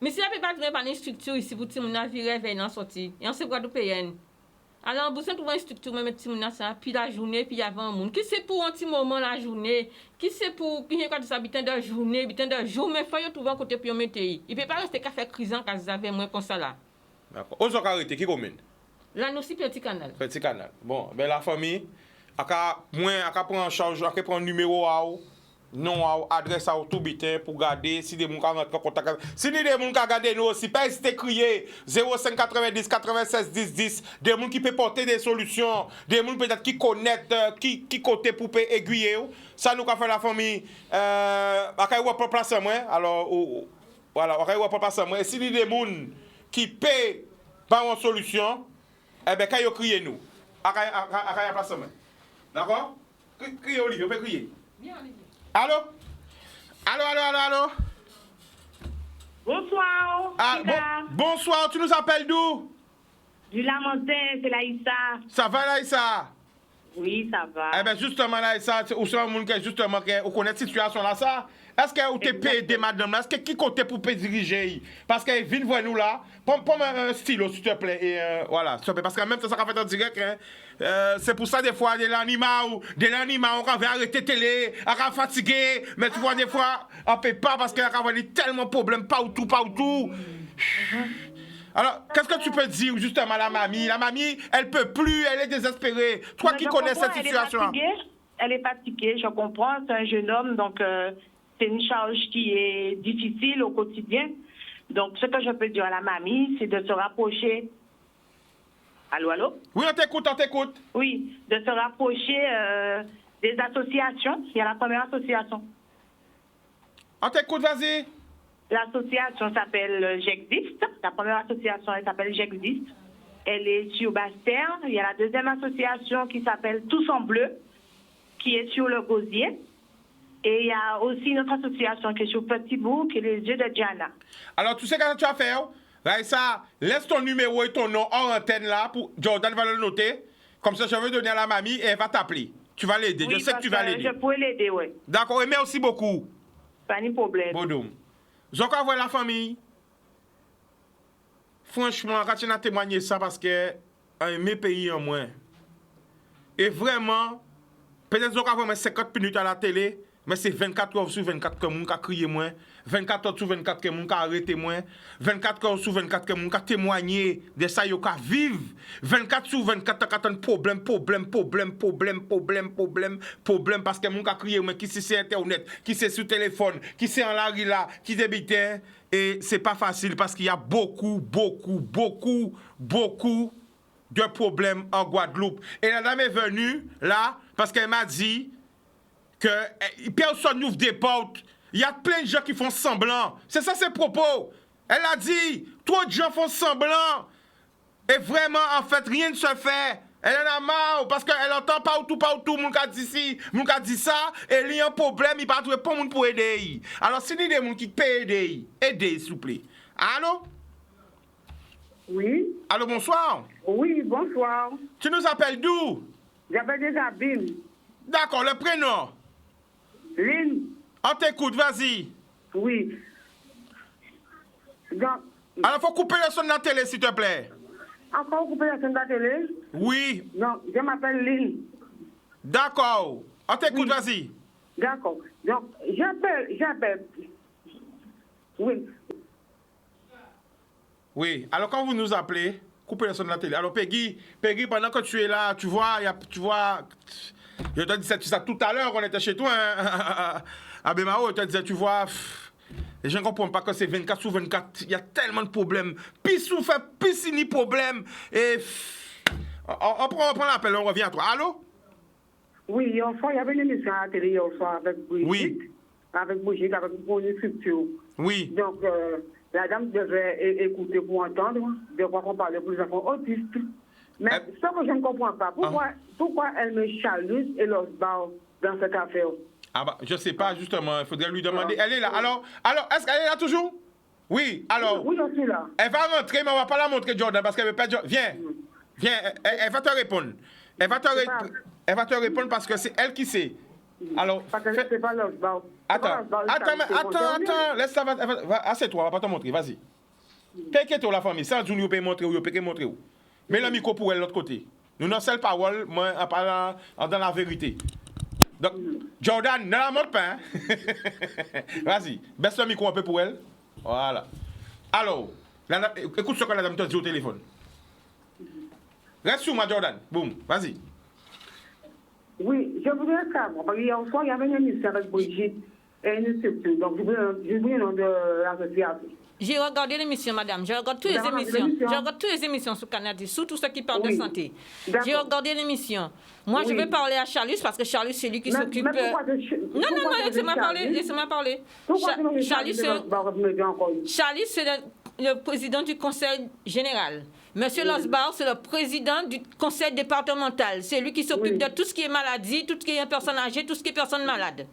Mais si la plupart ne pas une structure ici pour tout le monde virer vers une sortie, et on sait quoi de payer. Alors, vous trouver une structure, même tout le monde ça, puis la journée, puis avant le monde. Qui c'est pour un petit moment la journée? Qui c'est pour qui est quand ça bitin de journée, bitin de jour, mais il faut trouver un côté pour mettre. Il ne peut pas rester qu'à faire crise quand vous avez moins comme ça là. D'accord. Aux arrêté qui commune? Là, nous, c'est Petit Canal. Petit Canal. Bon, ben la famille, à prendre en charge, à prendre numéro à ou, nom à ou, adresse à ou, tout bitin pour garder, si des gens qui rentrent en contact avec. Si des gens qui regardent nous aussi, pas hésiter à crier 05 90 96 10 10, des gens qui peuvent porter des solutions, des gens peut-être qui connaissent, qui côté pour aiguiller. Ça nous a fait la famille. À quoi pour place moi, alors, voilà, à quoi pour place moi. Si des gens qui paient pas une solution, eh bien, quand vous criez nous, à la place de moi. D'accord? Criez Olivier, vous pouvez crier. Allô? Allô? Bonsoir. Ah, bonsoir, tu nous appelles d'où? Du Lamentin, c'est Laïssa. Ça va, Laïssa? Oui, ça va. Eh bien, justement, Laïssa, ou c'est un monde qui justement, on connaît cette situation là, ça? Est-ce que vous t'es payé, madame là? Est-ce que qui comptait pour diriger? Parce que viens voir nous là. Prends un stylo, s'il te plaît. Et voilà, parce que même ça fait en direct. Hein, c'est pour ça, des fois, de l'animal, on va arrêter télé, on va fatigué. Mais tu vois, des fois, on ne peut pas parce qu'il y a tellement de problèmes partout. Alors, qu'est-ce que tu peux dire justement à la mamie? La mamie, elle peut plus, elle est désespérée. Toi qui connais cette situation. Elle est fatiguée, je comprends. C'est un jeune homme, donc c'est une charge qui est difficile au quotidien. Donc, ce que je peux dire à la mamie, c'est de se rapprocher. Allô? Oui, on t'écoute. Oui, de se rapprocher des associations. Il y a la première association. On t'écoute, vas-y. L'association s'appelle J'existe. La première association, elle s'appelle J'existe. Elle est sur Basse-Terre. Il y a la deuxième association qui s'appelle Tous en Bleu, qui est sur le Gosier. Et il y a aussi notre association qui est sur Petit-Bourg, qui est les Yeux de Diana. Alors, tu sais ce que tu vas faire? Raïssa, laisse ton numéro et ton nom en antenne là, pour Jordan va le noter. Comme ça, je vais donner à la mamie et elle va t'appeler. Tu vas l'aider. Oui, je sais que tu vas l'aider. Je pourrais l'aider, oui. D'accord, et merci beaucoup. Pas de problème. Bodoum. Je vais voir la famille. Franchement, quand tu as témoigné ça, parce que mes pays en moins. Et vraiment, peut-être que je vais 50 minutes à la télé, mais c'est 24 heures sur 24 que je crié moins, 24 heures sur 24 que je arrêté moins, 24 heures sur 24 que je témoigné de ça, je vivre, 24 sur 24 que problème, parce que je crié moins, qui c'est sur Internet, qui c'est sur téléphone, qui c'est en la rue là, qui débite, et c'est pas facile parce qu'il y a beaucoup de problèmes en Guadeloupe. Et la dame est venue là, parce qu'elle m'a dit que personne n'ouvre des portes. Il y a plein de gens qui font semblant. C'est ça ses propos. Elle a dit, trop de gens font semblant. Et vraiment, en fait, rien ne se fait. Elle en a marre parce qu'elle entend partout, mon cas dit ci, mon cas dit ça, et il y a un problème, il ne peut pas trouver pas monde pour aider. Alors, si il y a des gens qui peuvent aider, s'il vous plaît. Allô? Oui. Allô, bonsoir. Oui, bonsoir. Tu nous appelles d'où? J'appelle des Abîmes. D'accord, le prénom? Lynn. On t'écoute, vas-y. Oui. Donc, alors, il faut couper le son de la télé, s'il te plaît. Encore couper le son de la télé? Oui. Non, je m'appelle Lynn. D'accord. On t'écoute, oui. Vas-y. D'accord. Donc, j'appelle. Oui. Oui. Alors, quand vous nous appelez, coupez le son de la télé. Alors, Peggy, pendant que tu es là, tu vois, je te disais ça tout à l'heure, on était chez toi, hein, à Bémao, je te disais, tu vois, les gens ne comprennent pas que c'est 24 sur 24, il y a tellement de problèmes, pis ni problème, et on prend l'appel, on revient à toi. Allô? Oui, hier soir, il y avait une émission à la télé hier soir avec Brigitte. Oui. Avec Brigitte, avec une structure. Oui. Donc, la dame devait écouter pour entendre de quoi qu'on parlait pour les enfants autistes. Mais ce que je ne comprends pas, pourquoi elle me chaluse et l'osbar dans cette affaire? Ah bah, je ne sais pas, justement, il faudrait lui demander. Elle est là. Alors est-ce qu'elle est là toujours? Oui, alors. Oui, je suis là. Elle va rentrer, mais on ne va pas la montrer, Jordan, parce qu'elle veut pas... Viens, elle va te répondre. Elle va te répondre parce que c'est elle qui sait. Alors... Parce que c'est pas l'osbar. Attends, laisse-la, assieds-toi, on va pas te montrer, vas-y. Qu'est-ce que la famille? Ça, Junior peut montrer où? Mets le micro pour elle de l'autre côté. Nous n'avons seule parole, moi, en parlant dans la vérité. Donc, Jordan, ne la montre pas. Hein? Vas-y, baisse le micro un peu pour elle. Voilà. Alors, écoute ce que la dame te dit au téléphone. Reste sur moi, Jordan. Boum, vas-y. Oui, je voudrais savoir, parce qu'hier soir, il y avait une émission avec Brigitte et une structure. Donc, je voulais le nom de l'association. J'ai regardé l'émission, madame. Je regarde toutes les émissions. Je regarde toutes les émissions sur Canal, surtout ceux qui parlent de santé. J'ai regardé l'émission. Moi, je vais parler à Charlus parce que Charlus, c'est lui qui s'occupe. Non, laissez-moi parler. Charlus, c'est le président du conseil général. Monsieur Losbar, c'est le président du conseil départemental. C'est lui qui s'occupe de tout ce qui est maladie, tout ce qui est personne âgée, tout ce qui est personne malade.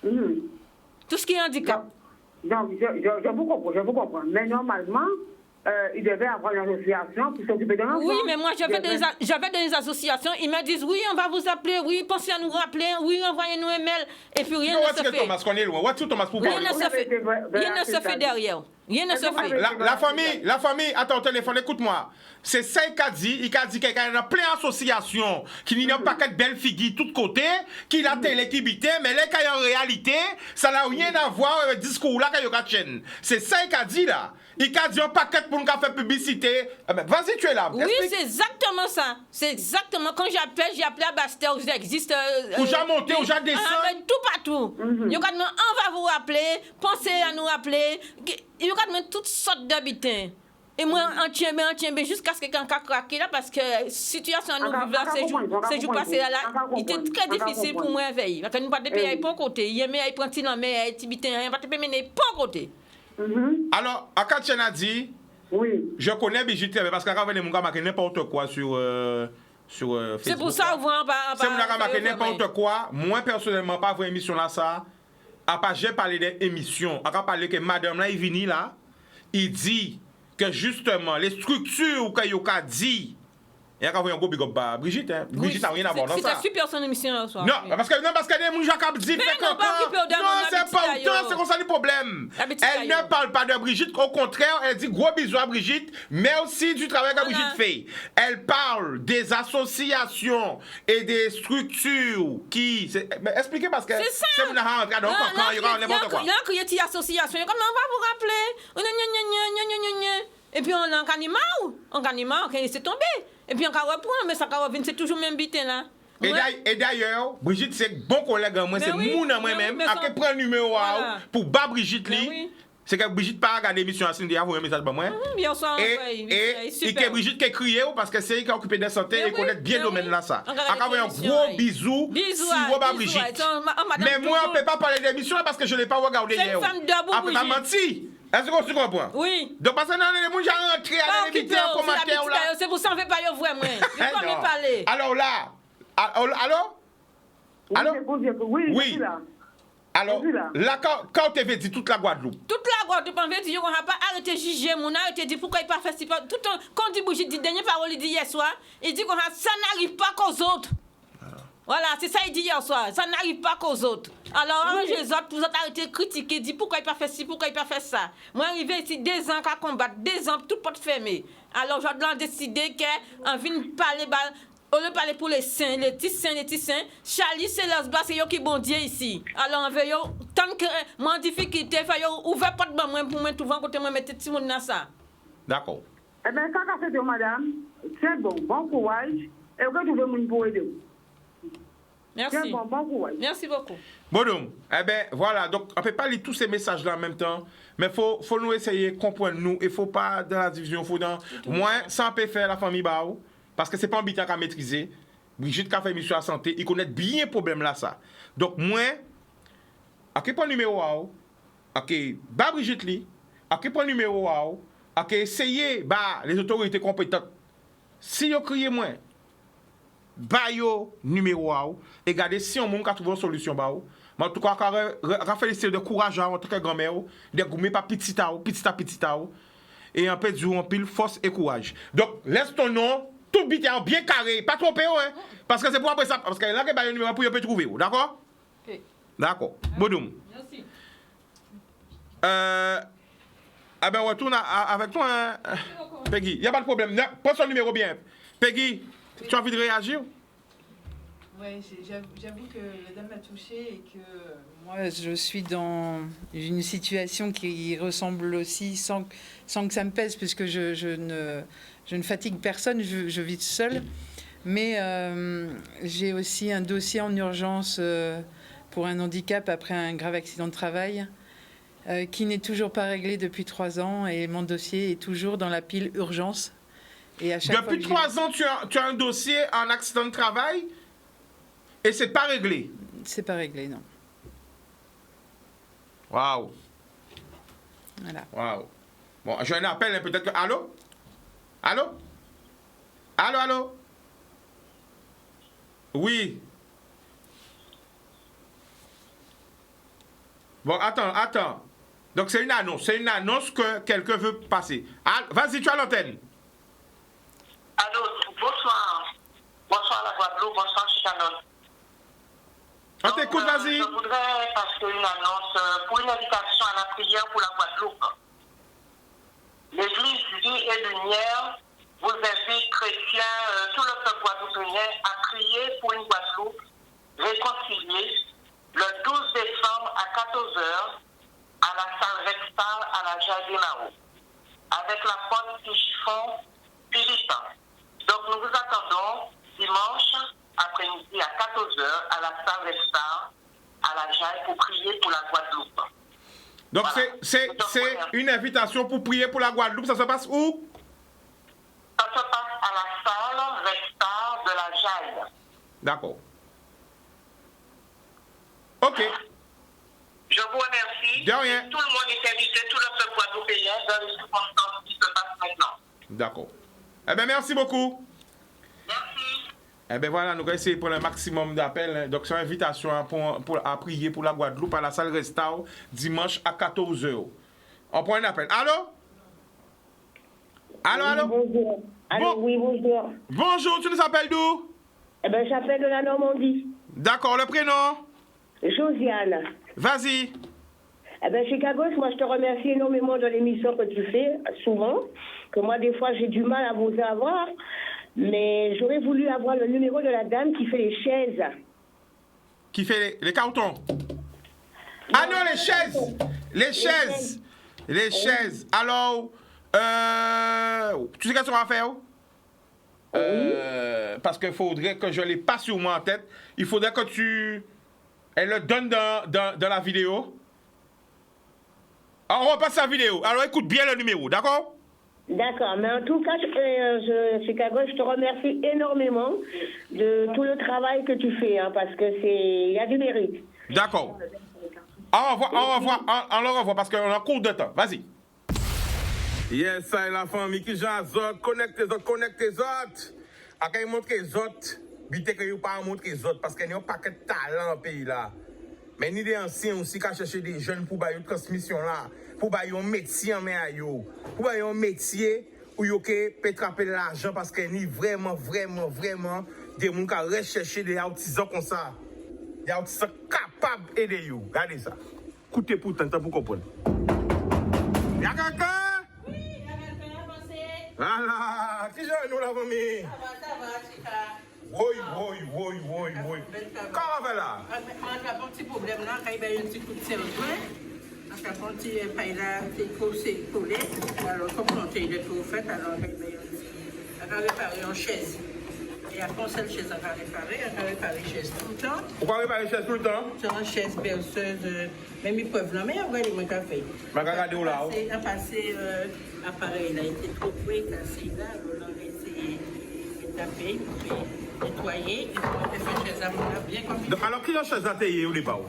Tout ce qui est handicap. Donc, je vous comprends. Mais normalement, il devait avoir une association pour s'occuper de l'enfant. Oui, mais moi, je vais dans les associations, ils me disent, oui, on va vous appeler, oui, pensez à nous rappeler, oui, envoyez-nous un mail, et puis rien ne se fait. Thomas, qu'on est loin. Où Thomas pour Rien parler? ne se fait derrière. Rien ne se fait. La famille, attends, téléphone, écoute-moi. C'est ça qu'il a dit. Il a dit qu'il y a plein d'associations qui n'ont pas de belles figures de tous côtés, qui la télé qui bite, mais là, en réalité, ça n'a rien à voir avec le discours là qu'il y a chaîne. C'est ça qu'il a dit là. Il a dit un paquet pour nous faire publicité. Vas-y, tu es là. Oui, c'est exactement ça. C'est exactement. Quand j'ai appelé à Bastère, où j'existe. Où j'ai monté, où j'ai descendu. Tout partout. On va vous rappeler, pensez à nous rappeler. Il y a toutes sortes d'habitants. Et moi, on tient bien jusqu'à ce que quelqu'un craque là, parce que la situation à nous vivons ces jours passés là, il était très difficile pour moi à veiller. Parce que nous ne pouvons pas payer pour côté. Il y a des gens qui ne peuvent pas mener pour côté. Alors, Akatchen a dit, je connais Brigitte, parce qu'elle a marqué n'importe quoi sur Facebook. C'est pour ça qu'on voit Si vous avez marqué n'importe quoi, moi personnellement, pas voir émission là, ça. À part, j'ai parlé d'émission. On a parlé que madame là, il vient là, il dit que justement, les structures qu'il a dit, il y a un gros big up à Brigitte. Hein. Brigitte n'a rien à voir dans ça. C'est super son émission là soir. Non, parce que des gens qui dit non, c'est pas autant, c'est comme ça le problème. Elle ne parle pas de Brigitte, au contraire, elle dit gros bisous à Brigitte, merci du travail que Brigitte fait. Elle parle des associations et des structures qui. Expliquez parce que c'est vous n'avez rentré dans quand il y aura n'importe quoi. Il y a une association, comment on va vous rappeler? Et puis on a un animal, on s'est tombé. Et puis on va reprendre, mais ça va revenir, c'est toujours même bité là. Et d'ailleurs, Brigitte, c'est bon collègue à moi, c'est mon à moi-même, à qui prend le numéro pour bas Brigitte. C'est que Brigitte pas regarder l'émission à Cindy, vous un message pour moi. Bien sûr, et que Brigitte qui crié parce que c'est elle qui a occupé de la santé et connaît bien le domaine là ça. Encore un gros bisou si vous pas Brigitte. Mais moi on peut pas parler d'émission parce que je l'ai pas regardé hier. C'est une femme debout. Après t'as menti. Est-ce que tu comprends? Oui. Donc parce que non, les gens ont rentré à l'émission en commentaire là. C'est pour ça qu'on ne fait pas le vrai moi. Je peux pas parler. Alors là, allô? Oui. Alors, là, quand tu avais dit toute la Guadeloupe. Toute la Guadeloupe, on veut dire qu'on n'a pas arrêté de juger, on a arrêté de dire pourquoi il n'a pas fait ça. Quand on dit Brigitte, dit dernière parole, il dit hier soir, il dit que ça n'arrive pas qu'aux autres. Voilà, c'est ça il dit hier soir, ça n'arrive pas qu'aux autres. Alors, les autres, vous êtes arrêté de critiquer, dit pourquoi il n'a pas fait ci, pourquoi il n'a pas fait ça. Moi, arrivé ici 2 ans qu'à combattre, 2 ans, tout porte fermé. Alors, j'ai décidé qu'on vient parler. On veut parler pour les saints, les petits saints. Charlie, c'est l'osba, c'est eux qui bon Dieu ici. Alors, on veut, tant que moi en difficulté, il faut ouvrir pas de moi pour moi, tout le côté, moi, mettre tout le monde dans ça. D'accord. Eh bien, quand on fait de madame, c'est bon courage. Et vous trouvez mon pour aider. Merci. C'est bon courage. Merci beaucoup. Bon, donc, eh bien, voilà. Donc, on ne peut pas lire tous ces messages-là en même temps. Mais il faut nous essayer de comprendre nous. Il ne faut pas dans la division. Il faut dans. Moi, ça peut faire la famille Bao. Parce que ce n'est pas un habitant qui a maîtrisé. Brigitte qui a fait mission à la santé, il connaît bien le problème là. Ça. Donc, moi, à quel point le numéro A, à quel Brigitte li, à quel point le numéro A, à quel essayer les autorités compétentes. Si vous criez moins, yo numéro A, et regardez si on a trouvé une solution. En tout cas, on féliciter de courage en tant que grand-mère, de gommer par petit à petit. Et un peu de pile force et courage. Donc, laisse ton nom. Tout bit bien carré, pas trompé, hein? Parce que c'est pour après ça. Parce que là, il y a un numéro pour y trouver, d'accord? Okay. D'accord. Bodoum. Merci. Ben, on retourne avec toi, hein? Peggy. Il n'y a pas de problème. Prends son numéro bien. Peggy, tu as envie de réagir? Oui, j'avoue que la dame m'a touchée et que moi, je suis dans une situation qui ressemble aussi, sans que ça me pèse, puisque je ne fatigue personne, je vis seule. Mais j'ai aussi un dossier en urgence pour un handicap après un grave accident de travail qui n'est toujours pas réglé depuis 3 ans. Et mon dossier est toujours dans la pile urgence. Et à chaque depuis 3 ans, tu as un dossier en accident de travail et c'est pas réglé? C'est pas réglé, non. Waouh. Voilà. Waouh. Bon, j'ai un appel, peut-être que... Allô? Allô? Allô? Oui. Bon, attends. Donc, c'est une annonce. C'est une annonce que quelqu'un veut passer. Ah, vas-y, tu as l'antenne. Allô, bonsoir. Bonsoir la Guadeloupe, bonsoir Chicanon. On t'écoute, vas-y. Je voudrais passer une annonce pour une invitation à la prière pour la Guadeloupe. L'Église Vie et Lumière vous invite, chrétiens, tout le peuple guadeloupéen, à prier pour une Guadeloupe réconciliée le 12 décembre à 14h à la salle Rextal à la Jaille des Mao, avec l'apôtre Sigiphon Philippe. Donc nous vous attendons dimanche après-midi à 14h à la salle Rextal à la Jaille pour prier pour la Guadeloupe. Donc Voilà. c'est une invitation pour prier pour la Guadeloupe. Ça se passe où? Ça se passe à la salle Rextal de la Jaille. D'accord. Ok. Je vous remercie. De rien. Tout le monde est invité, tout le peuple guadeloupéen dans les circonstances qui se passent maintenant. D'accord. Eh bien, merci beaucoup. Merci. Eh bien, voilà, nous allons essayer pour le maximum d'appels. Donc, c'est une invitation à prier pour la Guadeloupe à la salle Restau dimanche à 14h. On prend un appel. Allô? Allô? Bonjour. Allô, Bon. oui, bonjour. Bonjour, tu nous appelles d'où? Eh bien, j'appelle de la Normandie. D'accord, le prénom? Josiane. Vas-y. Eh bien, Chicago, moi, je te remercie énormément de l'émission que tu fais, souvent. Que moi, des fois, j'ai du mal à vous avoir. Mais j'aurais voulu avoir le numéro de la dame qui fait les chaises. Qui fait les cartons? Ah non, les chaises! Les chaises! Les chaises. Alors, tu sais qu'est-ce qu'on va faire? Parce qu'il faudrait que je ne l'ai pas sur moi en tête. Il faudrait que elle le donne dans la vidéo. Alors, on repasse la vidéo. Alors, écoute bien le numéro, d'accord? D'accord, mais en tout cas, Chicago, je te remercie énormément de tout le travail que tu fais, hein, parce que il y a du mérite. D'accord. On le revoit parce qu'on a court de temps. Vas-y. Yes, ça est la famille qui j'en connecte les autres. À quand ils montrent les autres, bité que ils pas montrent les autres parce qu'il n'y a pas que de talent dans le pays là. Mais ni des anciens aussi qui cherchent des jeunes pour bailler une transmission là, pour bailler un métier en main à yo, pour bailler un métier où yo peut attraper l'argent parce qu'il y a vraiment des gens qui recherchent des artisans comme ça. Des artisans capables d'aider yo. Regardez ça. Écoutez pourtant pour comprendre. Y'a quelqu'un? Voilà, qui j'en nous la famille? Ça va, Chica. Oui. Comment on fait là? On a un petit problème là, quand il y a un petit coup de serre, on a un petit paille là, c'est collé. Alors, comme on est tout fait, alors on a réparé en chaise. Et après, on seule chaise on a réparé chaise tout le temps. Pourquoi réparer les chaises tout le temps? Sur une chaise berceuse, même ils peuvent là, mais regardez mon café. Mais regardez où là? On a passé appareil là, il était trop près, cassé là, on a essayé de taper, nettoyer, et on a fait chaise à mon bien comme il faut. Alors, qui a chaise à tailler au départ?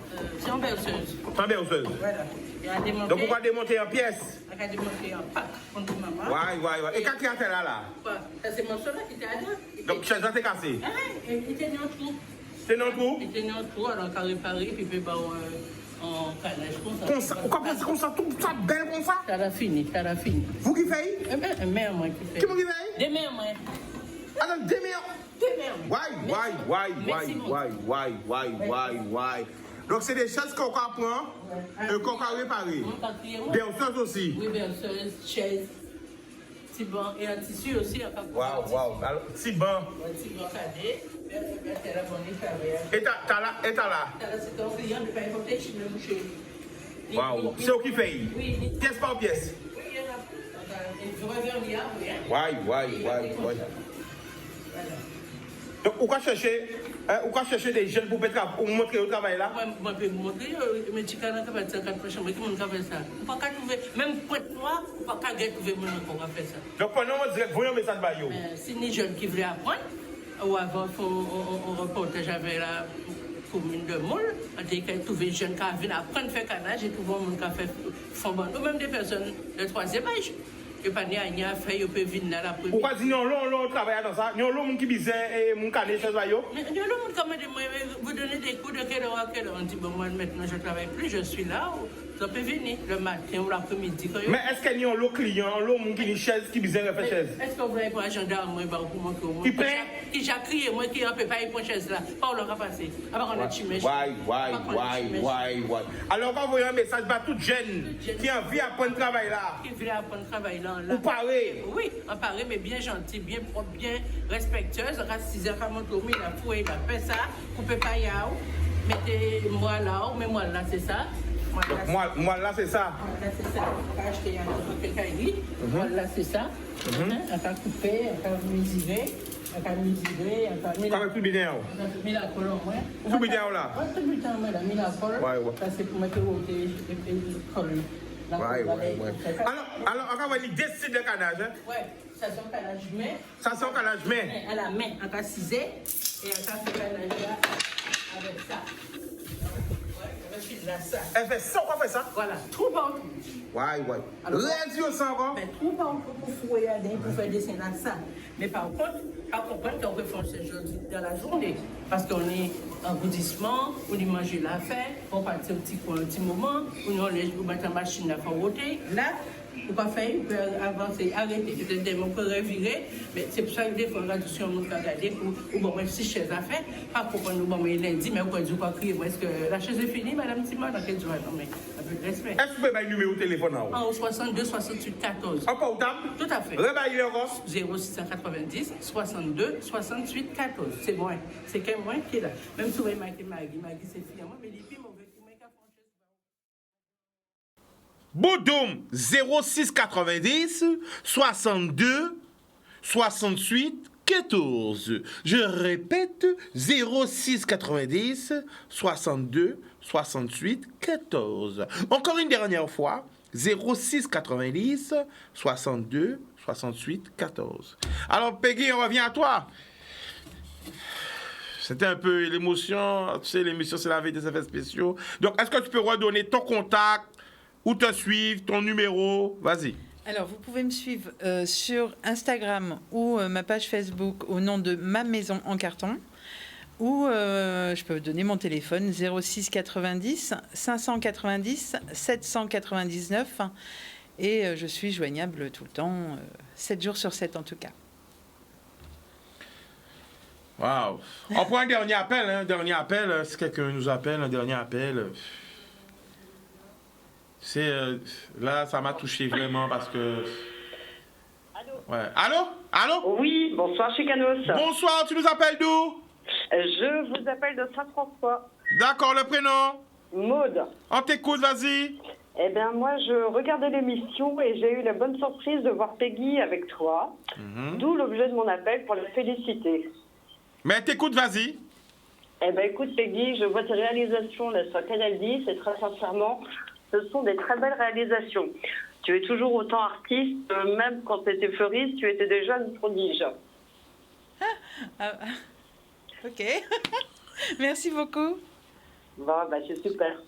C'est en berceuse. Sans berceuse. Voilà. Et à démonter. Donc, pourquoi démonter en pièces? On a démonté en pack contre maman. Ouais. Et quand qui a été là? Quoi? Ça, c'est mon soeur qui était là. Donc, chaise a été cassée? Ah, il était dans le trou. C'est dans le trou? Il était dans le trou, alors on a réparé, puis il en calage comme ça. Comme ça? Pourquoi c'est comme ça? Tout ça belle comme ça? Ça a fini. Vous qui faites? Mère, moi qui fait. Qui vous qui fait? Des mères, moi. Alors, des mères? Des mères. Why? Donc, c'est des chaises qu'on prend et qu'on réparer. Berceuse aussi. Oui, berceuse, chaise, petit banc et un tissu aussi. Wow. Alors, petit banc. Un petit banc cadet. C'est la bonne carrière. Et t'as là? C'est un client de pain côté chez le boucher. Wow. C'est où qui fait? Oui. Pièce par pièce. Oui, il y en a. Je reviens bien, oui. Why? Donc, on va chercher des jeunes pour montrer au travail là? Moi, je peux montrer, mais tu peux pas faire 50 prochains, mais tout le monde peut faire ça. On ne peut pas trouver, même pour moi, on ne peut pas trouver mon nom pour faire ça. Donc, pendant on dirait, voyons un message de Bayo. Si les jeunes qui veulent apprendre, ou avant, on reportage avec la commune de Moule, on dit qu'il y a trouvé des jeunes qui viennent apprendre à faire canage et tout le monde qui fait fond ou même des personnes de troisième âge. que pas ni à faire, ils peuvent venir là pour. Pourquoi dire non, on travaille dans ça? Non, l'homme qui bizarre et mon canet chez Vaillot? Mais non, l'homme, comment vous donnez des coups de quelle heure à quelle heure? On dit, bon, moi maintenant je ne travaille plus, je suis là. Ça peut venir le matin ou l'après-midi. Mais est-ce qu'il y a un client, l'homme qui a une chaise qui bizarre fait chaise? Est-ce que vous n'avez pas un gendarme pour moi qui plaît? Qui j'ai crié, moi qui ne peut pas y prendre chaise là? Pas où l'on va passer. Alors on a chimé. Alors quand vous voyez un message à toute jeune qui a envie d'apprendre travail là. Qui veut apprendre travail là. Vous parlez? Oui, on parle, mais bien gentil, bien propre, bien respectueuse. On reste 6 heures à mon tour, il a foué, il va faire ça. Coupez pas yao. Mettez-moi là, mais moi là, c'est ça. Moi là, c'est ça. Là, c'est ça. On va acheter quelqu'un dit. Moi là, c'est ça. On va couper, on va mesurer. On va mesurer, on va mesurer. Tout bien. Mis la colonne, ouais. Tout bien là. Tout bien, madame, mis la colonne. Ça, c'est pour mettre le colonne. Alors, on va décider de canage. Oui, ça c'est un canage main. Ça c'est un canage main. À la main, on va ciser et on va faire canage avec ça. Elle fait ça, on fait ça? Voilà, tout bon. Ouais. Radio ça encore? Mais tout bon pour fouiller pour faire dessin dans ça. Mais par contre, qu'on peut faire ce jour dans la journée. Parce qu'on est en gourdissement, on y mange l'affaire, on partit un petit moment, on met la machine à faire roter. Là, on peut faire, on peut avancer, arrêter. Peut-être on peut revirer, mais c'est pour ça que des fois, on regarde sur on peut regarder pour bon, même si chaise à faire, pas pour nous, bon, mais lundi, mais on peut dire quoi crier. Est-ce que la chaise est finie, madame Timon, dans quel jour? Non, mais avec respect. Est-ce que vous pouvez mettre le numéro de téléphone en haut? En 62 68 14. En portable? Tout à fait. Réveillez encore? 0690 62 68 14. C'est moi. C'est quand même moi qui est là. Même si vous voyez Maggie, c'est fille. Moi, mais les filles m'ont vu. Boudoum 0690 62 68 14. Je répète 0690 62 68 14. Encore une dernière fois 0690 62 68 14. Alors Peggy, on revient à toi. C'était un peu l'émotion, tu sais, l'émission c'est la vie des effets spéciaux. Donc est-ce que tu peux redonner ton contact? Où te suivre, ton numéro, vas-y. Alors, vous pouvez me suivre sur Instagram ou ma page Facebook au nom de Ma Maison en Carton. Ou je peux vous donner mon téléphone 06 90 590 799. Et je suis joignable tout le temps, 7 jours sur 7 en tout cas. Waouh. On prend un dernier appel. Dernier appel, si quelqu'un nous appelle, un dernier appel. Là, ça m'a touché vraiment parce que... Allô? Ouais. Allô? Oui, bonsoir Chicanos. Bonsoir, tu nous appelles d'où? Je vous appelle de Saint-François. D'accord, le prénom? Maude. On t'écoute, vas-y. Eh bien, moi, je regardais l'émission et j'ai eu la bonne surprise de voir Peggy avec toi. D'où l'objet de mon appel pour la féliciter. Mais t'écoutes, vas-y. Eh bien, écoute Peggy, je vois tes réalisations là, sur Canal 10 et très sincèrement... Ce sont des très belles réalisations. Tu es toujours autant artiste, même quand tu étais fleuriste, tu étais déjà une prodige. Ok. Merci beaucoup. Bon, c'est super.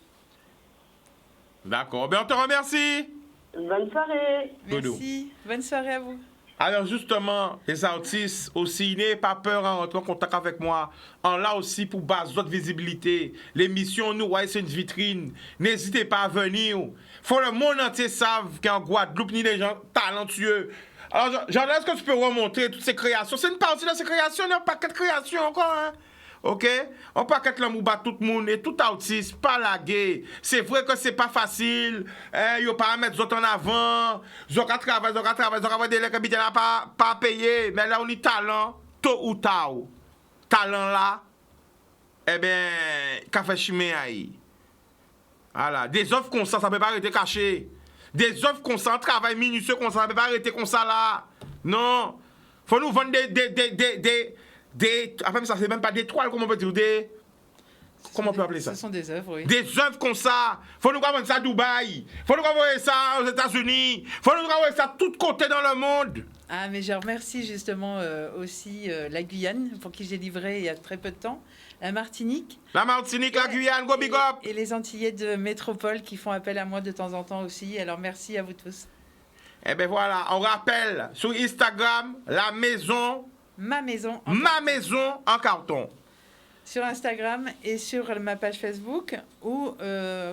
D'accord. Ben, on te remercie. Bonne soirée. Merci. Bonne soirée à vous. Alors justement, les artistes aussi, n'ayez pas peur à rentrer en contact avec moi. En là aussi pour base votre visibilité. L'émission, nous, ouais, c'est une vitrine. N'hésitez pas à venir. Faut le monde entier savent qu'en Guadeloupe, ni des gens talentueux. Alors, Jean, est-ce que tu peux remontrer toutes ces créations? C'est une partie de ces créations, il n'y a pas que de créations encore, hein? OK? On peut pas l'amour battre tout le monde et tout autiste, pas laguer. C'est vrai que c'est pas facile. Il faut pas mettre autres en avant. Ils ont qu'à travailler, des gens qui n'ont pas payé. Mais là, on a talent, tôt ou tard. Talent là, eh bien, café chimé aïe. Voilà. Des offres comme ça ne peut pas arrêter caché. Des offres comme ça, un travail minutieux comme ça ne peut pas arrêter comme ça là. Non. Faut nous vendre enfin, ça, c'est même pas des toiles, comment on peut dire, comment on peut appeler ça? Ce sont des œuvres, oui. Des œuvres comme ça. Faut nous vendre ça à Dubaï. Faut nous vendre ça aux États-Unis. Faut nous vendre ça de tous côtés dans le monde. Ah, mais je remercie justement aussi la Guyane, pour qui j'ai livré il y a très peu de temps. La Martinique. La Martinique, la Guyane, go big up. Et les Antillais de métropole qui font appel à moi de temps en temps aussi. Alors, merci à vous tous. Eh bien voilà, on rappelle sur Instagram, Ma maison en carton. Sur Instagram et sur ma page Facebook ou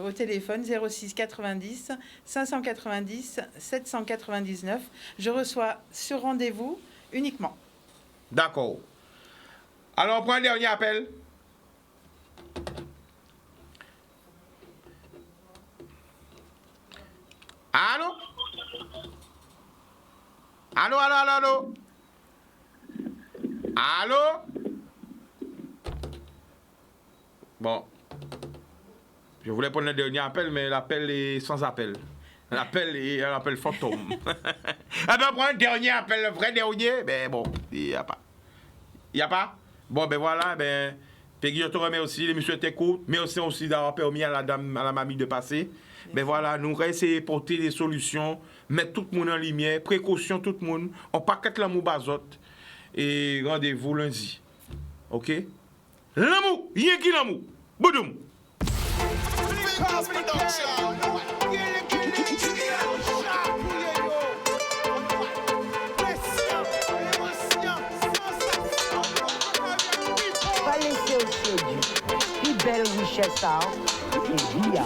au téléphone 06 90 590 799. Je reçois sur rendez-vous uniquement. D'accord. Alors, on prend un dernier appel. Allô? Allô, allô, allô, allô? Allô? Bon. Je voulais prendre le dernier appel, mais l'appel est sans appel. L'appel est un appel fantôme. Ah ben, on prend un dernier appel, le vrai dernier. Ben bon, il n'y a pas. Il n'y a pas? Bon, ben voilà, ben... Peggy, je te remercie, l'émission t'écoute. Merci aussi d'avoir permis à la dame, à la mamie de passer. Ben voilà, nous allons essayer de porter des solutions, mettre tout le monde en lumière, précaution tout le monde, on paquette l'amour bazote. Et rendez-vous lundi. OK? L'amour! Rien qui l'amour! Boudoum! Pas laisser au séduit. Plus belle richesse, ça. Et bien.